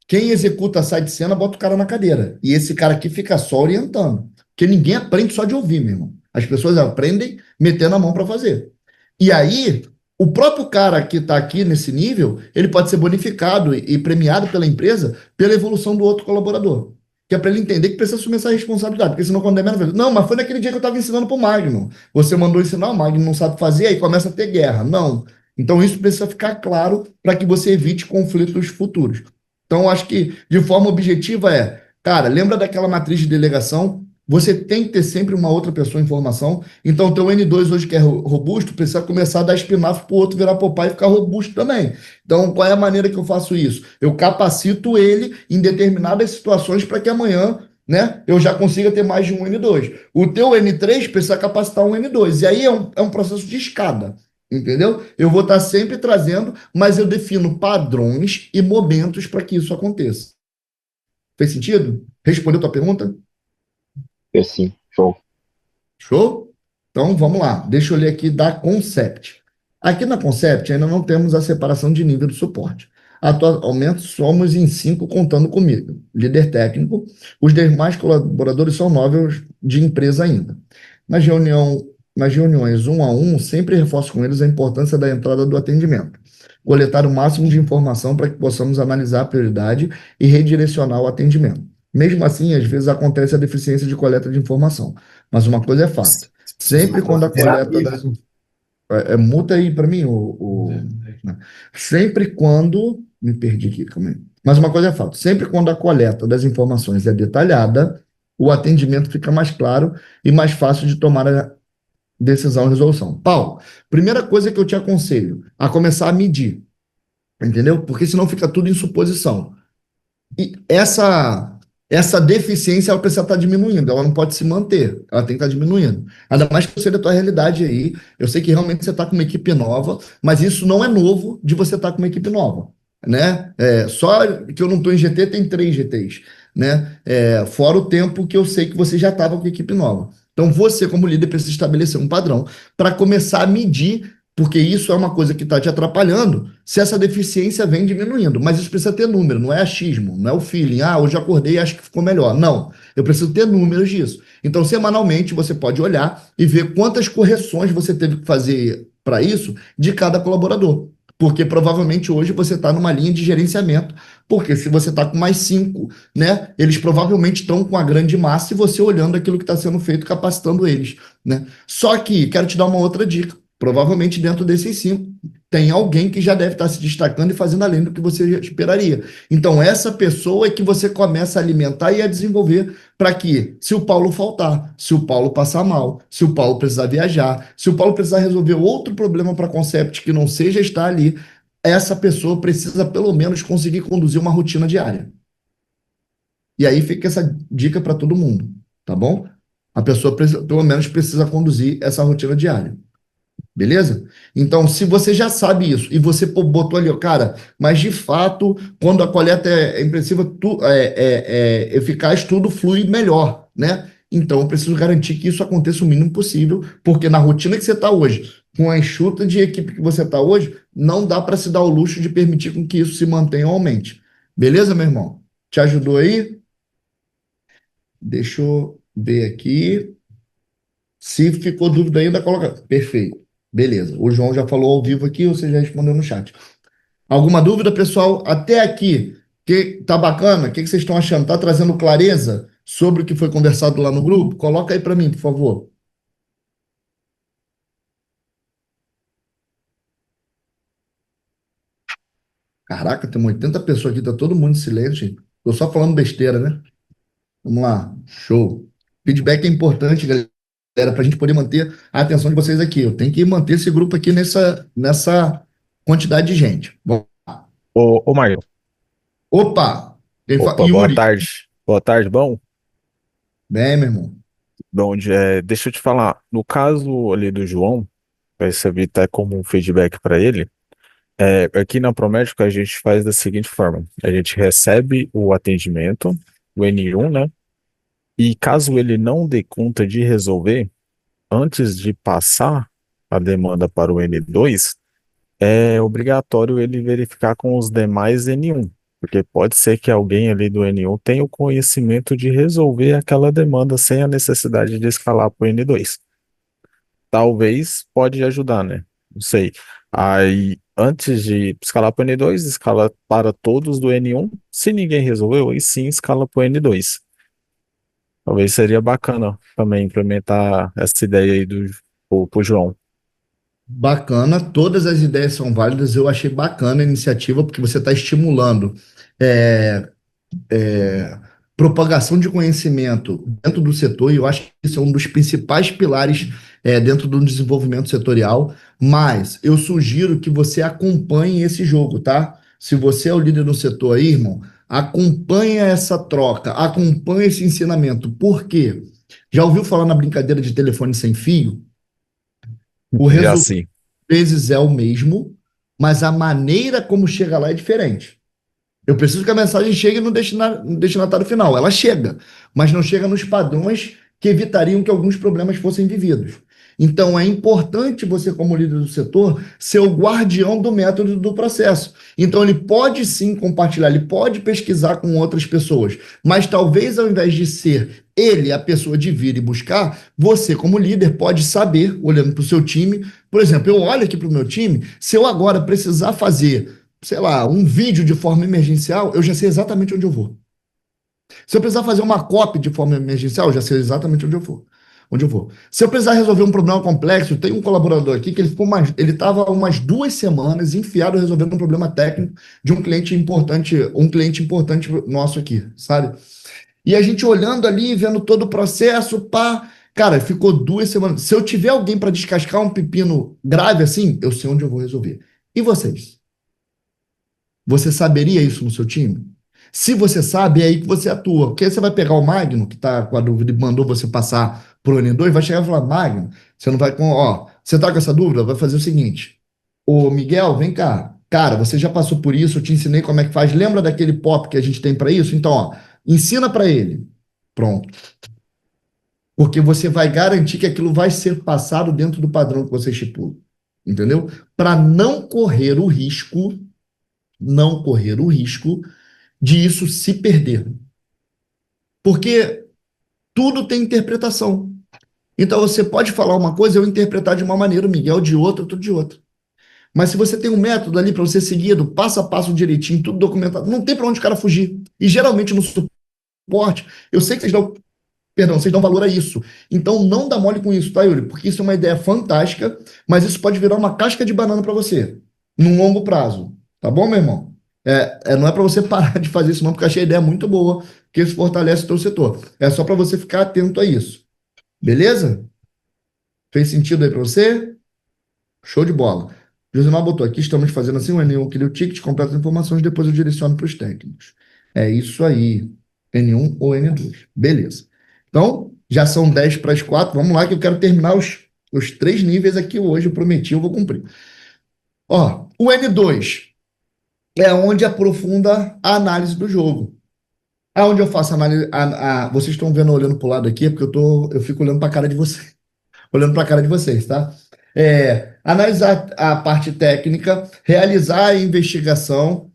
Speaker 1: quem executa sai de cena, bota o cara na cadeira. E esse cara aqui fica só orientando. Porque ninguém aprende só de ouvir, meu irmão. As pessoas aprendem metendo a mão para fazer. E aí, o próprio cara que está aqui nesse nível, ele pode ser bonificado e premiado pela empresa pela evolução do outro colaborador. que é para ele entender que precisa assumir essa responsabilidade, porque senão quando é menos, não, mas foi naquele dia que eu estava ensinando para o Magno. Você mandou ensinar, o Magno não sabe fazer, aí começa a ter guerra. Não. Então isso precisa ficar claro para que você evite conflitos futuros. Então, acho que de forma objetiva cara, lembra daquela matriz de delegação? Você tem que ter sempre uma outra pessoa em formação. Então, o teu N2 hoje que é robusto, precisa começar a dar espinafre para o outro virar Popeye e ficar robusto também. Então, qual é a maneira que eu faço isso? Eu capacito ele em determinadas situações para que amanhã, né, eu já consiga ter mais de um N2. O teu N3 precisa capacitar um N2. E aí é um processo de escada. Entendeu? Eu vou estar sempre trazendo, mas eu defino padrões e momentos para que isso aconteça. Fez sentido? Respondeu a tua pergunta?
Speaker 2: Assim, show.
Speaker 1: Show? Então vamos lá. Deixa eu ler aqui da Concept. Aqui na Concept ainda não temos a separação de nível do suporte. Atualmente somos em 5 contando comigo, líder técnico. Os demais colaboradores são novos de empresa ainda. Nas, reunião, nas reuniões 1 a 1, sempre reforço com eles a importância da entrada do atendimento. Coletar o máximo de informação para que possamos analisar a prioridade e redirecionar o atendimento. Mesmo assim, às vezes acontece a deficiência de coleta de informação. Mas uma coisa é fato. Sempre quando a coleta das. Muta aí para mim, né? Sempre quando. Me perdi aqui, calma aí. Mas uma coisa é fato. Sempre quando a coleta das informações é detalhada, o atendimento fica mais claro e mais fácil de tomar a decisão e resolução. Paulo, primeira coisa que eu te aconselho, a começar a medir, entendeu? Porque senão fica tudo em suposição. E essa deficiência ela precisa estar diminuindo, ela não pode se manter, ela tem que estar diminuindo. Ainda mais que eu sei da tua realidade aí, eu sei que realmente você está com uma equipe nova, mas isso não é novo de você estar com uma equipe nova, né? Só que eu não estou em GT, tem 3 GTs, né? Fora o tempo que eu sei que você já estava com a equipe nova. Então você, como líder, precisa estabelecer um padrão para começar a medir, porque isso é uma coisa que está te atrapalhando, se essa deficiência vem diminuindo. Mas isso precisa ter número, não é achismo, não é o feeling. Ah, hoje acordei e acho que ficou melhor. Não, eu preciso ter números disso. Então, semanalmente, você pode olhar e ver quantas correções você teve que fazer para isso de cada colaborador. Porque provavelmente hoje você está numa linha de gerenciamento, porque se você está com mais 5, né, eles provavelmente estão com a grande massa e você olhando aquilo que está sendo feito, capacitando eles, né? Só que quero te dar uma outra dica. Provavelmente dentro desses 5 tem alguém que já deve estar se destacando e fazendo além do que você esperaria. Então, essa pessoa é que você começa a alimentar e a desenvolver para que, se o Paulo faltar, se o Paulo passar mal, se o Paulo precisar viajar, se o Paulo precisar resolver outro problema para a Concept que não seja estar ali, essa pessoa precisa pelo menos conseguir conduzir uma rotina diária. E aí fica essa dica para todo mundo, tá bom? A pessoa pelo menos precisa conduzir essa rotina diária. Beleza? Então, se você já sabe isso e você botou ali, ó, cara, mas de fato, quando a coleta é impressiva, eficaz, tudo flui melhor, né? Então, eu preciso garantir que isso aconteça o mínimo possível, porque na rotina que você está hoje, com a enxuta de equipe que você está hoje, não dá para se dar o luxo de permitir com que isso se mantenha ou aumente. Beleza, meu irmão? Te ajudou aí? Deixa eu ver aqui. Se ficou dúvida ainda, coloca. Perfeito. Beleza. O João já falou ao vivo aqui, você já respondeu no chat. Alguma dúvida, pessoal? Até aqui, que tá bacana? O que vocês estão achando? Tá trazendo clareza sobre o que foi conversado lá no grupo? Coloca aí para mim, por favor. Caraca, tem 80 pessoas aqui, tá todo mundo em silêncio, gente. Tô só falando besteira, né? Vamos lá. Show. Feedback é importante, galera, para a gente poder manter a atenção de vocês aqui. Eu tenho que manter esse grupo aqui nessa quantidade de gente. Bom,
Speaker 3: Ô Marlon,
Speaker 1: opa!
Speaker 3: opa, boa
Speaker 1: Yuri,
Speaker 3: tarde. Boa tarde, bom?
Speaker 1: bem, meu irmão.
Speaker 3: Bom, deixa eu te falar, no caso ali do João, vai servir até como um feedback para ele, aqui na Promédica a gente faz da seguinte forma, a gente recebe o atendimento, o N1, né? E caso ele não dê conta de resolver, antes de passar a demanda para o N2, é obrigatório ele verificar com os demais N1, porque pode ser que alguém ali do N1 tenha o conhecimento de resolver aquela demanda sem a necessidade de escalar para o N2. Talvez pode ajudar, né? Não sei. Aí, antes de escalar para o N2, escala para todos do N1. Se ninguém resolveu, aí sim escala para o N2. Talvez seria bacana também implementar essa ideia aí pro João.
Speaker 1: Bacana, todas as ideias são válidas. Eu achei bacana a iniciativa, porque você está estimulando é, propagação de conhecimento dentro do setor, e eu acho que isso é um dos principais pilares dentro do desenvolvimento setorial. Mas eu sugiro que você acompanhe esse jogo, tá? Se você é o líder no setor aí, irmão, acompanha essa troca, acompanha esse ensinamento. Por quê? Já ouviu falar na brincadeira de telefone sem fio? O
Speaker 3: Já
Speaker 1: resultado
Speaker 3: sim.
Speaker 1: às vezes é o mesmo, mas a maneira como chega lá é diferente. Eu preciso que a mensagem chegue no destinatário final. Ela chega, mas não chega nos padrões que evitariam que alguns problemas fossem vividos. Então, é importante você, como líder do setor, ser o guardião do método e do processo. Então, ele pode sim compartilhar, ele pode pesquisar com outras pessoas, mas talvez ao invés de ser ele a pessoa de vir e buscar, você, como líder, pode saber, olhando para o seu time. Por exemplo, eu olho aqui para o meu time, se eu agora precisar fazer, sei lá, um vídeo de forma emergencial, eu já sei exatamente onde eu vou. Se eu precisar fazer uma copy de forma emergencial, eu já sei exatamente onde eu vou. Onde eu vou. Se eu precisar resolver um problema complexo, tem um colaborador aqui que ele estava umas 2 semanas enfiado resolvendo um problema técnico de um cliente importante nosso aqui, sabe? E a gente olhando ali, vendo todo o processo, pá, cara, ficou 2 semanas. Se eu tiver alguém para descascar um pepino grave assim, eu sei onde eu vou resolver. E vocês? Você saberia isso no seu time? Se você sabe, é aí que você atua. Porque aí você vai pegar o Magno, que está com a dúvida e mandou você passar para o N2, vai chegar e falar: Magno, você não vai com. Ó, você está com essa dúvida? Vai fazer o seguinte: Ô Miguel, vem cá. Cara, você já passou por isso, eu te ensinei como é que faz. Lembra daquele pop que a gente tem para isso? Então, ó, ensina para ele. Pronto. Porque você vai garantir que aquilo vai ser passado dentro do padrão que você estipula. Entendeu? Para não correr o risco de isso se perder. Porque tudo tem interpretação. Então você pode falar uma coisa e eu interpretar de uma maneira, o Miguel de outra, tudo de outra. Mas se você tem um método ali para você seguir, do passo a passo direitinho, tudo documentado, não tem para onde o cara fugir. E geralmente no suporte, eu sei que vocês dão valor a isso. Então não dá mole com isso, tá, Yuri? Porque isso é uma ideia fantástica, mas isso pode virar uma casca de banana para você, num longo prazo. Tá bom, meu irmão? Não é para você parar de fazer isso, não, porque eu achei a ideia muito boa, porque isso fortalece o teu setor. É só para você ficar atento a isso. Beleza? Fez sentido aí para você? Show de bola. Josimar botou aqui, estamos fazendo assim, o N1 cria o ticket, completa as informações, depois eu direciono para os técnicos. É isso aí. N1 ou N2. Beleza. Então, já são 10 para as 4. Vamos lá que eu quero terminar os 3 níveis aqui hoje. Eu prometi, eu vou cumprir. Ó, o N2 é onde aprofunda a análise do jogo. É onde eu faço análise. Vocês estão vendo olhando para o lado aqui, é porque eu fico olhando para a cara de vocês. Olhando para a cara de vocês, tá? Analisar a parte técnica, realizar a investigação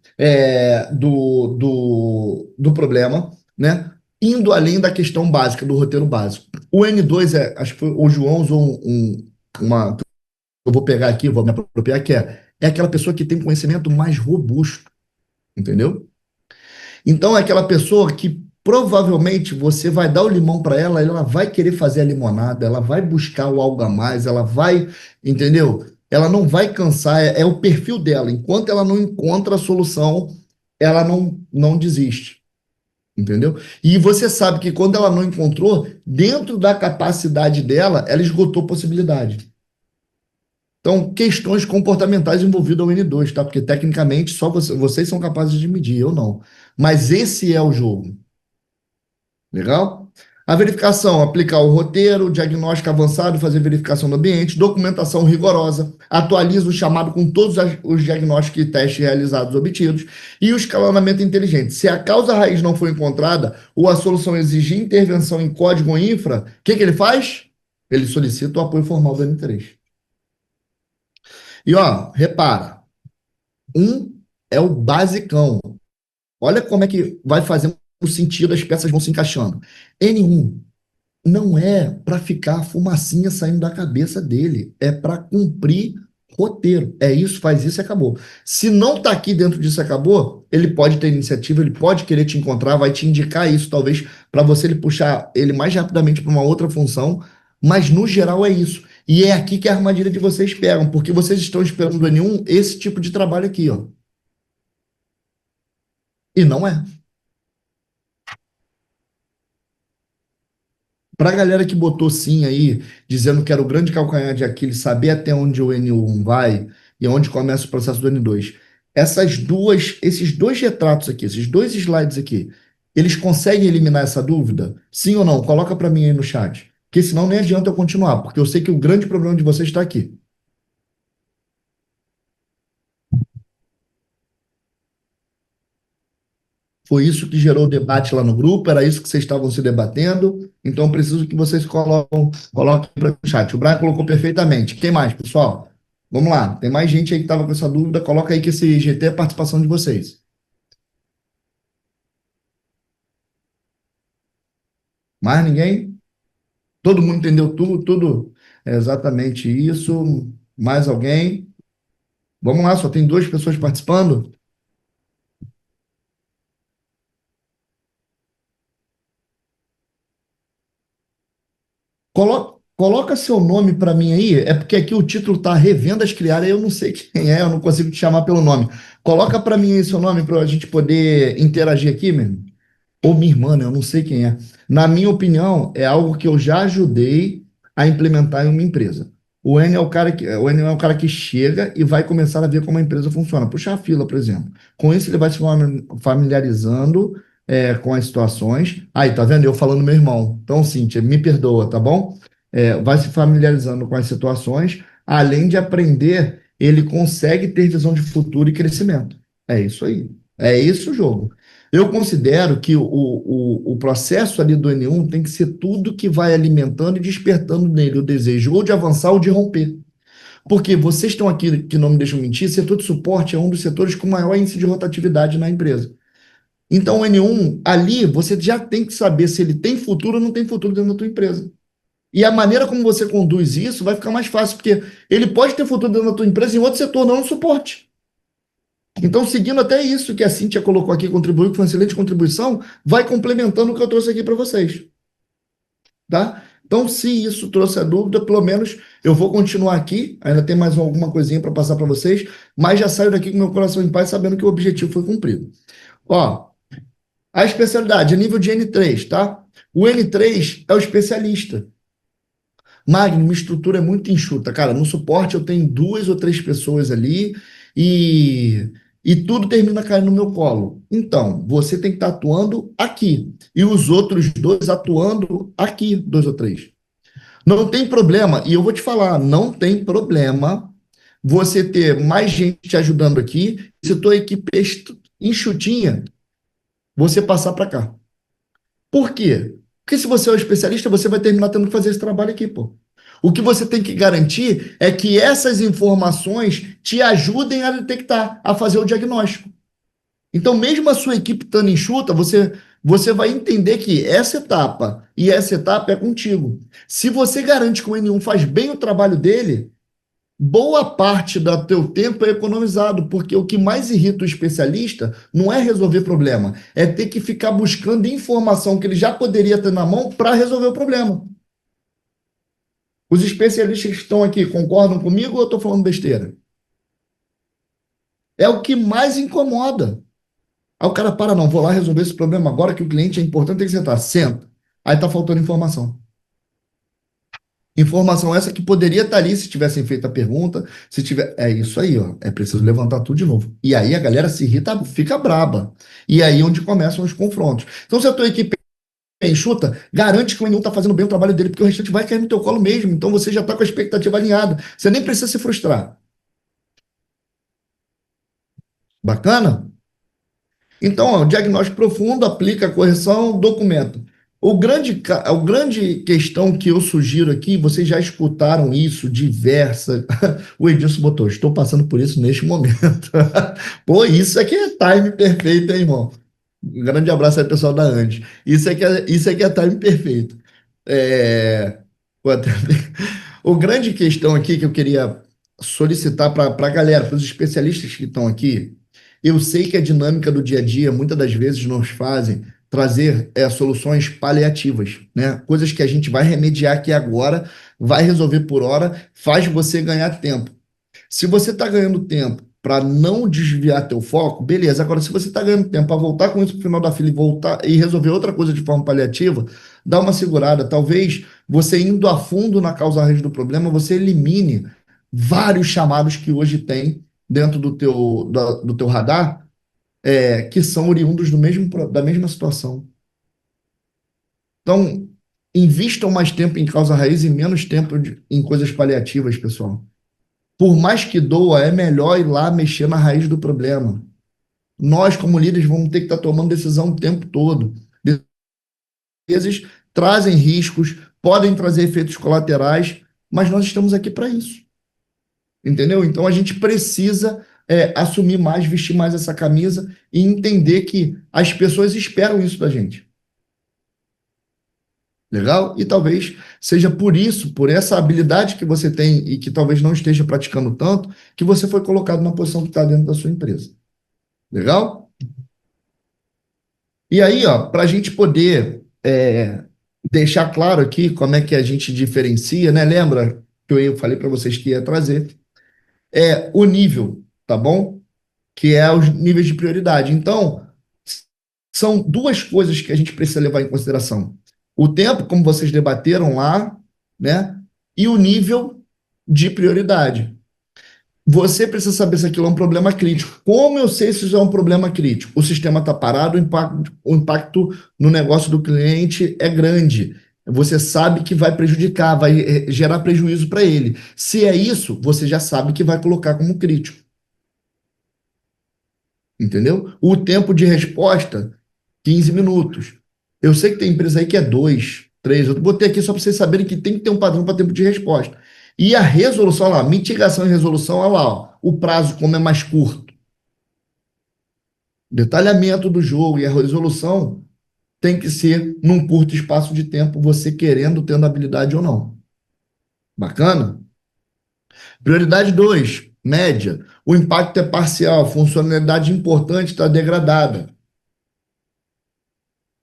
Speaker 1: do problema, né? Indo além da questão básica, do roteiro básico. O N2 acho que foi, o João usou uma. Eu vou pegar aqui, vou me apropriar, que é aquela pessoa que tem conhecimento mais robusto, entendeu? Então, é aquela pessoa que provavelmente você vai dar o limão para ela, ela vai querer fazer a limonada, ela vai buscar o algo a mais, ela vai, entendeu? Ela não vai cansar, é o perfil dela. Enquanto ela não encontra a solução, ela não desiste, entendeu? E você sabe que quando ela não encontrou, dentro da capacidade dela, ela esgotou possibilidade. Então, questões comportamentais envolvidas ao N2, tá? Porque tecnicamente só vocês são capazes de medir, eu não. Mas esse é o jogo. Legal? A verificação, aplicar o roteiro, diagnóstico avançado, fazer verificação do ambiente, documentação rigorosa, atualiza o chamado com todos os diagnósticos e testes realizados obtidos, e o escalonamento inteligente. Se a causa raiz não for encontrada ou a solução exigir intervenção em código ou infra, o que ele faz? Ele solicita o apoio formal do N3. E ó, repara, um é o basicão. Olha como é que vai fazendo o sentido, as peças vão se encaixando. N1 não é para ficar fumacinha saindo da cabeça dele, é para cumprir Roteiro. É isso, faz isso e acabou. Se não está aqui dentro disso e acabou, ele pode ter iniciativa, ele pode querer te encontrar, vai te indicar isso, talvez, para você ele puxar ele mais rapidamente para uma outra função, mas no geral é isso. E é aqui que a armadilha de vocês pegam, porque vocês estão esperando do N1 esse tipo de trabalho aqui, ó. E não é. Para a galera que botou sim aí, dizendo que era o grande calcanhar de Aquiles, saber até onde o N1 vai e onde começa o processo do N2, esses dois retratos aqui, esses dois slides aqui, eles conseguem eliminar essa dúvida? Sim ou não? Coloca para mim aí no chat. Porque senão nem adianta eu continuar, porque eu sei que o grande problema de vocês está aqui. Foi isso que gerou o debate lá no grupo, era isso que vocês estavam se debatendo. Então, eu preciso que vocês coloquem para o chat. O Brian colocou perfeitamente. Quem mais, pessoal? Vamos lá. Tem mais gente aí que estava com essa dúvida. Coloca aí que esse GT é a participação de vocês. Mais ninguém? Todo mundo entendeu tudo? Tudo é exatamente isso. Mais alguém? Vamos lá, só tem duas pessoas participando. Coloca seu nome para mim aí, é porque aqui o título tá Revendas Criadas, eu não sei quem é, eu não consigo te chamar pelo nome. Coloca para mim aí seu nome para a gente poder interagir aqui, mesmo. Ou minha irmã, né? Eu não sei quem é. Na minha opinião, é algo que eu já ajudei a implementar em uma empresa. O N é o cara que chega e vai começar a ver como a empresa funciona. Puxar a fila, por exemplo. Com isso, ele vai se familiarizando com as situações. Aí, tá vendo? Eu falando meu irmão. Então, Cíntia, me perdoa, tá bom? Vai se familiarizando com as situações. Além de aprender, ele consegue ter visão de futuro e crescimento. É isso aí. É esse o jogo. Eu considero que o processo ali do N1 tem que ser tudo que vai alimentando e despertando nele o desejo ou de avançar ou de romper. Porque vocês estão aqui, que não me deixam mentir, setor de suporte é um dos setores com maior índice de rotatividade na empresa. Então, o N1, ali, você já tem que saber se ele tem futuro ou não tem futuro dentro da tua empresa. E a maneira como você conduz isso vai ficar mais fácil, porque ele pode ter futuro dentro da tua empresa em outro setor, não no suporte. Então, seguindo até isso que a Cíntia colocou aqui, contribuiu, que foi uma excelente contribuição, vai complementando o que eu trouxe aqui para vocês. Tá? Então, se isso trouxe a dúvida, pelo menos eu vou continuar aqui. Ainda tem mais alguma coisinha para passar para vocês, mas já saio daqui com meu coração em paz, sabendo que o objetivo foi cumprido. Ó, a especialidade é nível de N3, tá? O N3 é o especialista. Magno, minha estrutura é muito enxuta. Cara, no suporte eu tenho duas ou três pessoas ali e tudo termina caindo no meu colo. Então, você tem que estar atuando aqui. E os outros dois atuando aqui, dois ou três. Não tem problema, e eu vou te falar, não tem problema você ter mais gente te ajudando aqui, se tua equipe é enxutinha, você passar para cá. Por quê? Porque se você é um especialista, você vai terminar tendo que fazer esse trabalho aqui, pô. O que você tem que garantir é que essas informações te ajudem a detectar, a fazer o diagnóstico. Então, mesmo a sua equipe estando enxuta, você vai entender que essa etapa e essa etapa é contigo. Se você garante que o N1 faz bem o trabalho dele, boa parte do teu tempo é economizado, porque o que mais irrita o especialista não é resolver problema, é ter que ficar buscando informação que ele já poderia ter na mão para resolver o problema. Os especialistas que estão aqui concordam comigo ou eu estou falando besteira? É o que mais incomoda. Aí o cara para, não, vou lá resolver esse problema agora que o cliente é importante, tem que sentar. Senta. Aí está faltando informação. Informação essa que poderia estar ali se tivessem feito a pergunta, se tiver. É isso aí, ó. É preciso levantar tudo de novo. E aí a galera se irrita, fica braba. E aí é onde começam os confrontos. Então, se a tua equipe é enxuta, garante que o N1 está fazendo bem o trabalho dele, porque o restante vai cair no teu colo mesmo. Então você já está com a expectativa alinhada. Você nem precisa se frustrar. Bacana? Então, ó, diagnóstico profundo, aplica a correção, documenta. O grande questão que eu sugiro aqui, vocês já escutaram isso diversa. O Edilson botou, estou passando por isso neste momento. Pô, isso aqui é time perfeito, hein, irmão? Um grande abraço aí, pessoal da Andes. Isso aqui é time perfeito. É, pô, o grande questão aqui que eu queria solicitar para a galera, para os especialistas que estão aqui. Eu sei que a dinâmica do dia a dia, muitas das vezes, nos fazem trazer soluções paliativas, né? Coisas que a gente vai remediar aqui agora, vai resolver por hora, faz você ganhar tempo. Se você está ganhando tempo para não desviar teu foco, beleza. Agora, se você está ganhando tempo para voltar com isso para o final da fila e voltar e resolver outra coisa de forma paliativa, dá uma segurada. Talvez você indo a fundo na causa raiz do problema, você elimine vários chamados que hoje tem dentro do teu radar, que são oriundos da mesma situação. Então, invistam mais tempo em causa raiz e menos tempo em coisas paliativas, pessoal. Por mais que doa, é melhor ir lá mexer na raiz do problema. Nós, como líderes, vamos ter que estar tomando decisão o tempo todo. Às vezes, trazem riscos, podem trazer efeitos colaterais, mas nós estamos aqui para isso. Entendeu? Então, a gente precisa assumir mais, vestir mais essa camisa e entender que as pessoas esperam isso da gente. Legal? E talvez seja por isso, por essa habilidade que você tem e que talvez não esteja praticando tanto, que você foi colocado na posição que está dentro da sua empresa. Legal? E aí, ó, para a gente poder deixar claro aqui como é que a gente diferencia, né? Lembra que eu falei para vocês que ia trazer o nível, tá bom? Que é os níveis de prioridade. Então, são duas coisas que a gente precisa levar em consideração. O tempo, como vocês debateram lá, né? E o nível de prioridade. Você precisa saber se aquilo é um problema crítico. Como eu sei se isso é um problema crítico? O sistema está parado, o impacto no negócio do cliente é grande. Você sabe que vai prejudicar, vai gerar prejuízo para ele. Se é isso, você já sabe que vai colocar como crítico. Entendeu? O tempo de resposta, 15 minutos. Eu sei que tem empresa aí que é 2, 3. Eu botei aqui só para vocês saberem que tem que ter um padrão para tempo de resposta. E a resolução, olha lá, mitigação e resolução, olha lá, ó, o prazo como é mais curto. Detalhamento do jogo e a resolução tem que ser num curto espaço de tempo, você querendo, tendo habilidade ou não. Bacana? Prioridade 2, média. O impacto é parcial, a funcionalidade importante está degradada.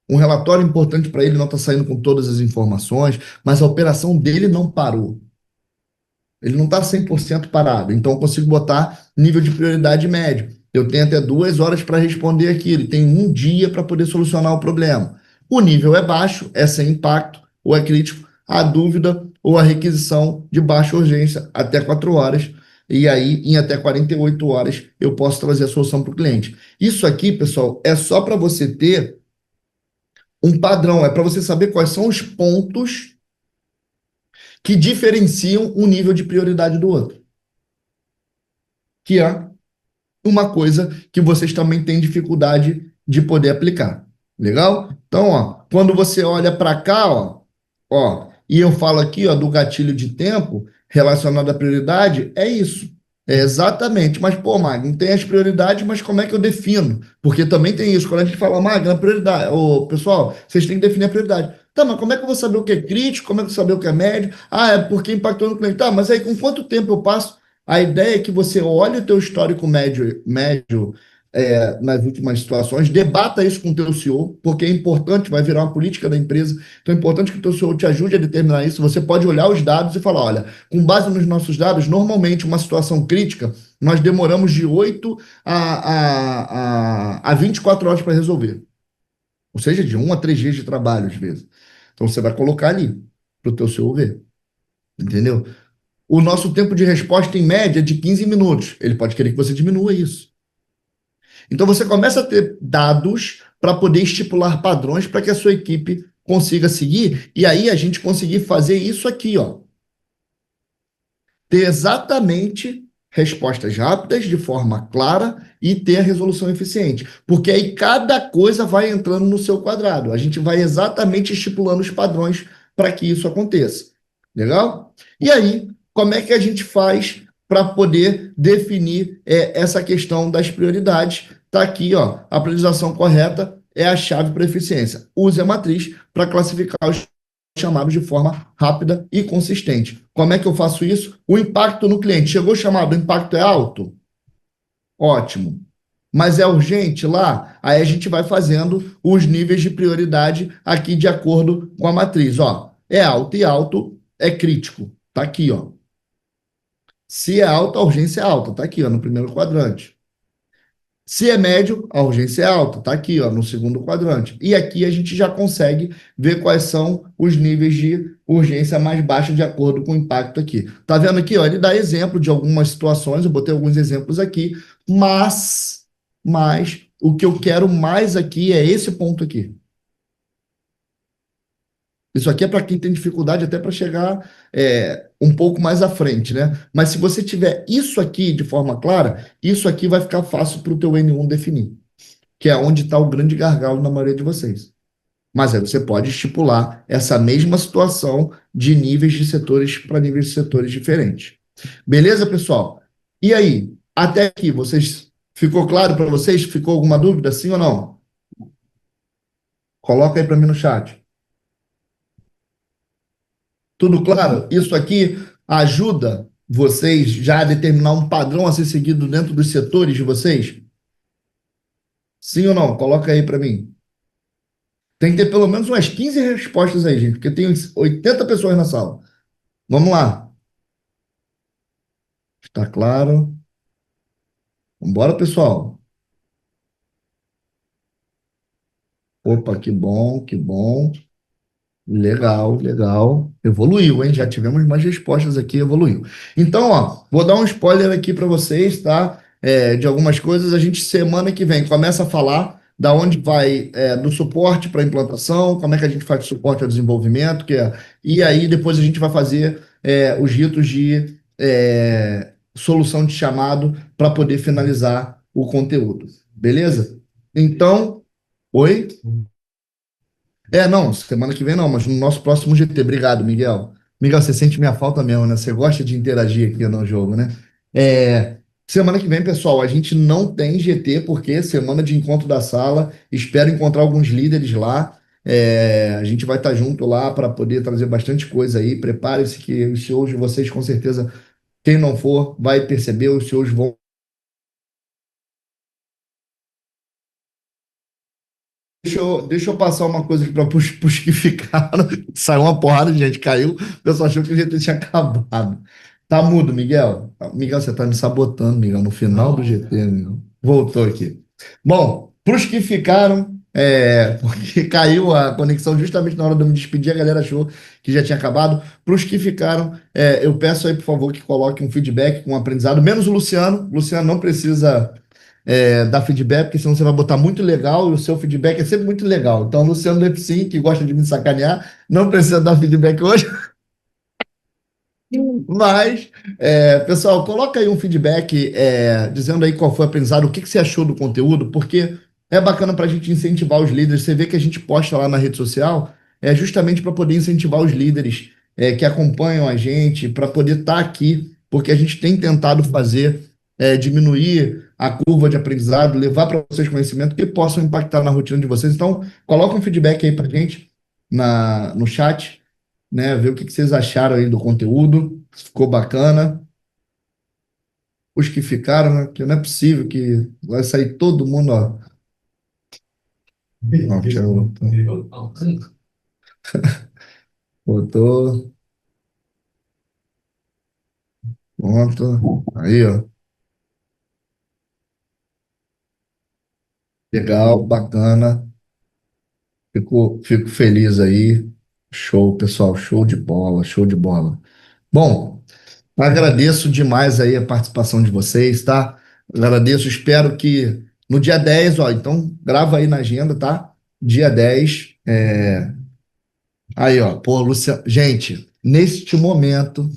Speaker 1: Um relatório importante para ele não está saindo com todas as informações, mas a operação dele não parou. Ele não está 100% parado. Então, eu consigo botar nível de prioridade médio. Eu tenho até 2 horas para responder aqui. Ele tem 1 dia para poder solucionar o problema. O nível é baixo, é sem impacto, ou é crítico. A dúvida ou a requisição de baixa urgência, até 4 horas. E aí, em até 48 horas, eu posso trazer a solução para o cliente. Isso aqui, pessoal, é só para você ter um padrão. É para você saber quais são os pontos que diferenciam um nível de prioridade do outro. Que é uma coisa que vocês também têm dificuldade de poder aplicar. Legal? Então, ó, quando você olha para cá, ó, e eu falo aqui, ó, do gatilho de tempo relacionado à prioridade, é isso. É exatamente. Mas, pô, Magno, tem as prioridades, mas como é que eu defino? Porque também tem isso. Quando a gente fala, Magno, a prioridade. Ô, pessoal, vocês têm que definir a prioridade. Tá, mas como é que eu vou saber o que é crítico? Como é que eu vou saber o que é médio? Ah, é porque impactou no cliente. Tá, mas aí com quanto tempo eu passo? A ideia é que você olhe o teu histórico médio nas últimas situações, debata isso com o teu CEO, porque é importante, vai virar uma política da empresa, então é importante que o teu CEO te ajude a determinar isso. Você pode olhar os dados e falar, olha, com base nos nossos dados, normalmente uma situação crítica, nós demoramos de 8 a 24 horas para resolver. Ou seja, de 1 a 3 dias de trabalho, às vezes. Então você vai colocar ali, para o teu CEO ver. Entendeu? O nosso tempo de resposta, em média, é de 15 minutos. Ele pode querer que você diminua isso. Então, você começa a ter dados para poder estipular padrões para que a sua equipe consiga seguir. E aí, a gente conseguir fazer isso aqui, ó. Ter exatamente respostas rápidas, de forma clara, e ter a resolução eficiente. Porque aí, cada coisa vai entrando no seu quadrado. A gente vai exatamente estipulando os padrões para que isso aconteça. Legal? E aí, como é que a gente faz para poder definir essa questão das prioridades? Está aqui, ó, a priorização correta é a chave para eficiência. Use a matriz para classificar os chamados de forma rápida e consistente. Como é que eu faço isso? O impacto no cliente. Chegou o chamado, o impacto é alto? Ótimo. Mas é urgente lá? Aí a gente vai fazendo os níveis de prioridade aqui de acordo com a matriz. Ó, é alto e alto é crítico. Tá aqui, ó. Se é alto, a urgência é alta. Tá aqui, ó, no primeiro quadrante. Se é médio, a urgência é alta, tá aqui, ó, no segundo quadrante. E aqui a gente já consegue ver quais são os níveis de urgência mais baixa de acordo com o impacto aqui. Tá vendo aqui, ó, ele dá exemplo de algumas situações, eu botei alguns exemplos aqui, mas o que eu quero mais aqui é esse ponto aqui. Isso aqui é para quem tem dificuldade até para chegar um pouco mais à frente, né? Mas se você tiver isso aqui de forma clara, isso aqui vai ficar fácil para o teu N1 definir, que é onde está o grande gargalo na maioria de vocês. Mas aí você pode estipular essa mesma situação de níveis de setores para níveis de setores diferentes. Beleza, pessoal? E aí, até aqui, ficou claro para vocês? Ficou alguma dúvida, sim ou não? Coloca aí para mim no chat. Tudo claro? Isso aqui ajuda vocês já a determinar um padrão a ser seguido dentro dos setores de vocês? Sim ou não? Coloca aí para mim. Tem que ter pelo menos umas 15 respostas aí, gente, porque tem 80 pessoas na sala. Vamos lá. Está claro? Vambora, pessoal. Opa, que bom, que bom. Legal, legal. Evoluiu, hein? Já tivemos mais respostas aqui, evoluiu. Então, ó, vou dar um spoiler aqui para vocês, tá? De algumas coisas. A gente, semana que vem, começa a falar da onde vai, do suporte para implantação, como é que a gente faz o suporte ao desenvolvimento, e aí depois a gente vai fazer os ritos de solução de chamado para poder finalizar o conteúdo. Beleza? Então, oi? Não, semana que vem não, mas no nosso próximo GT. Obrigado, Miguel. Miguel, você sente minha falta mesmo, né? Você gosta de interagir aqui no jogo, né? Semana que vem, pessoal, a gente não tem GT, porque semana de encontro da sala. Espero encontrar alguns líderes lá. A gente vai estar junto lá para poder trazer bastante coisa aí. Prepare-se que os shows de vocês, com certeza, quem não for, vai perceber, os shows vão. Deixa eu passar uma coisa aqui para os que ficaram. Saiu uma porrada de gente, caiu. O pessoal achou que o GT tinha acabado. Tá mudo, Miguel. Miguel, você tá me sabotando, Miguel, no final do GT, Miguel. Voltou aqui. Bom, para os que ficaram, porque caiu a conexão justamente na hora de eu me despedir, a galera achou que já tinha acabado. Para os que ficaram, eu peço aí, por favor, que coloque um feedback com um aprendizado, menos o Luciano. O Luciano não precisa dar feedback, porque senão você vai botar muito legal e o seu feedback é sempre muito legal. Então, o Luciano Lepsin, que gosta de me sacanear, não precisa dar feedback hoje. Mas, pessoal, coloca aí um feedback dizendo aí qual foi o aprendizado, o que você achou do conteúdo, porque é bacana para a gente incentivar os líderes. Você vê que a gente posta lá na rede social, justamente para poder incentivar os líderes que acompanham a gente, para poder estar aqui, porque a gente tem tentado fazer diminuir a curva de aprendizado, levar para vocês conhecimento que possam impactar na rotina de vocês. Então, coloca um feedback aí para a gente no chat, né? Ver o que vocês acharam aí do conteúdo, se ficou bacana. Os que ficaram, né? Porque não é possível que vai sair todo mundo, ó. Ó, botou, pronto. Aí, ó. Legal, bacana. Fico feliz aí. Show, pessoal. Show de bola, show de bola. Bom, agradeço demais aí a participação de vocês, tá? Agradeço, espero que no dia 10, ó, então grava aí na agenda, tá? Dia 10, aí, ó, pô, Luciano, gente, neste momento,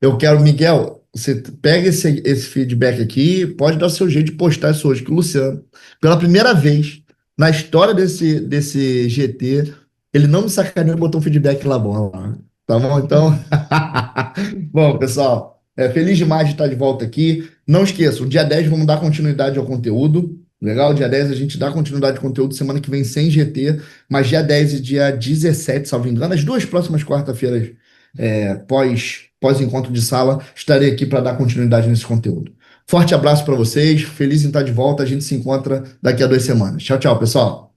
Speaker 1: eu quero, Miguel, você pega esse feedback aqui, pode dar o seu jeito de postar isso hoje, que o Luciano, pela primeira vez na história desse GT, ele não me sacaneou e botou um feedback lá bom, tá bom? Então, bom, pessoal, feliz demais de estar de volta aqui. Não esqueçam, dia 10 vamos dar continuidade ao conteúdo, Legal? Dia 10 a gente dá continuidade de conteúdo, semana que vem sem GT, mas dia 10 e dia 17, salvo engano, as duas próximas quarta-feiras, pós-encontro de sala, estarei aqui para dar continuidade nesse conteúdo. Forte abraço para vocês, feliz em estar de volta, a gente se encontra daqui a 2 semanas. Tchau, tchau, pessoal.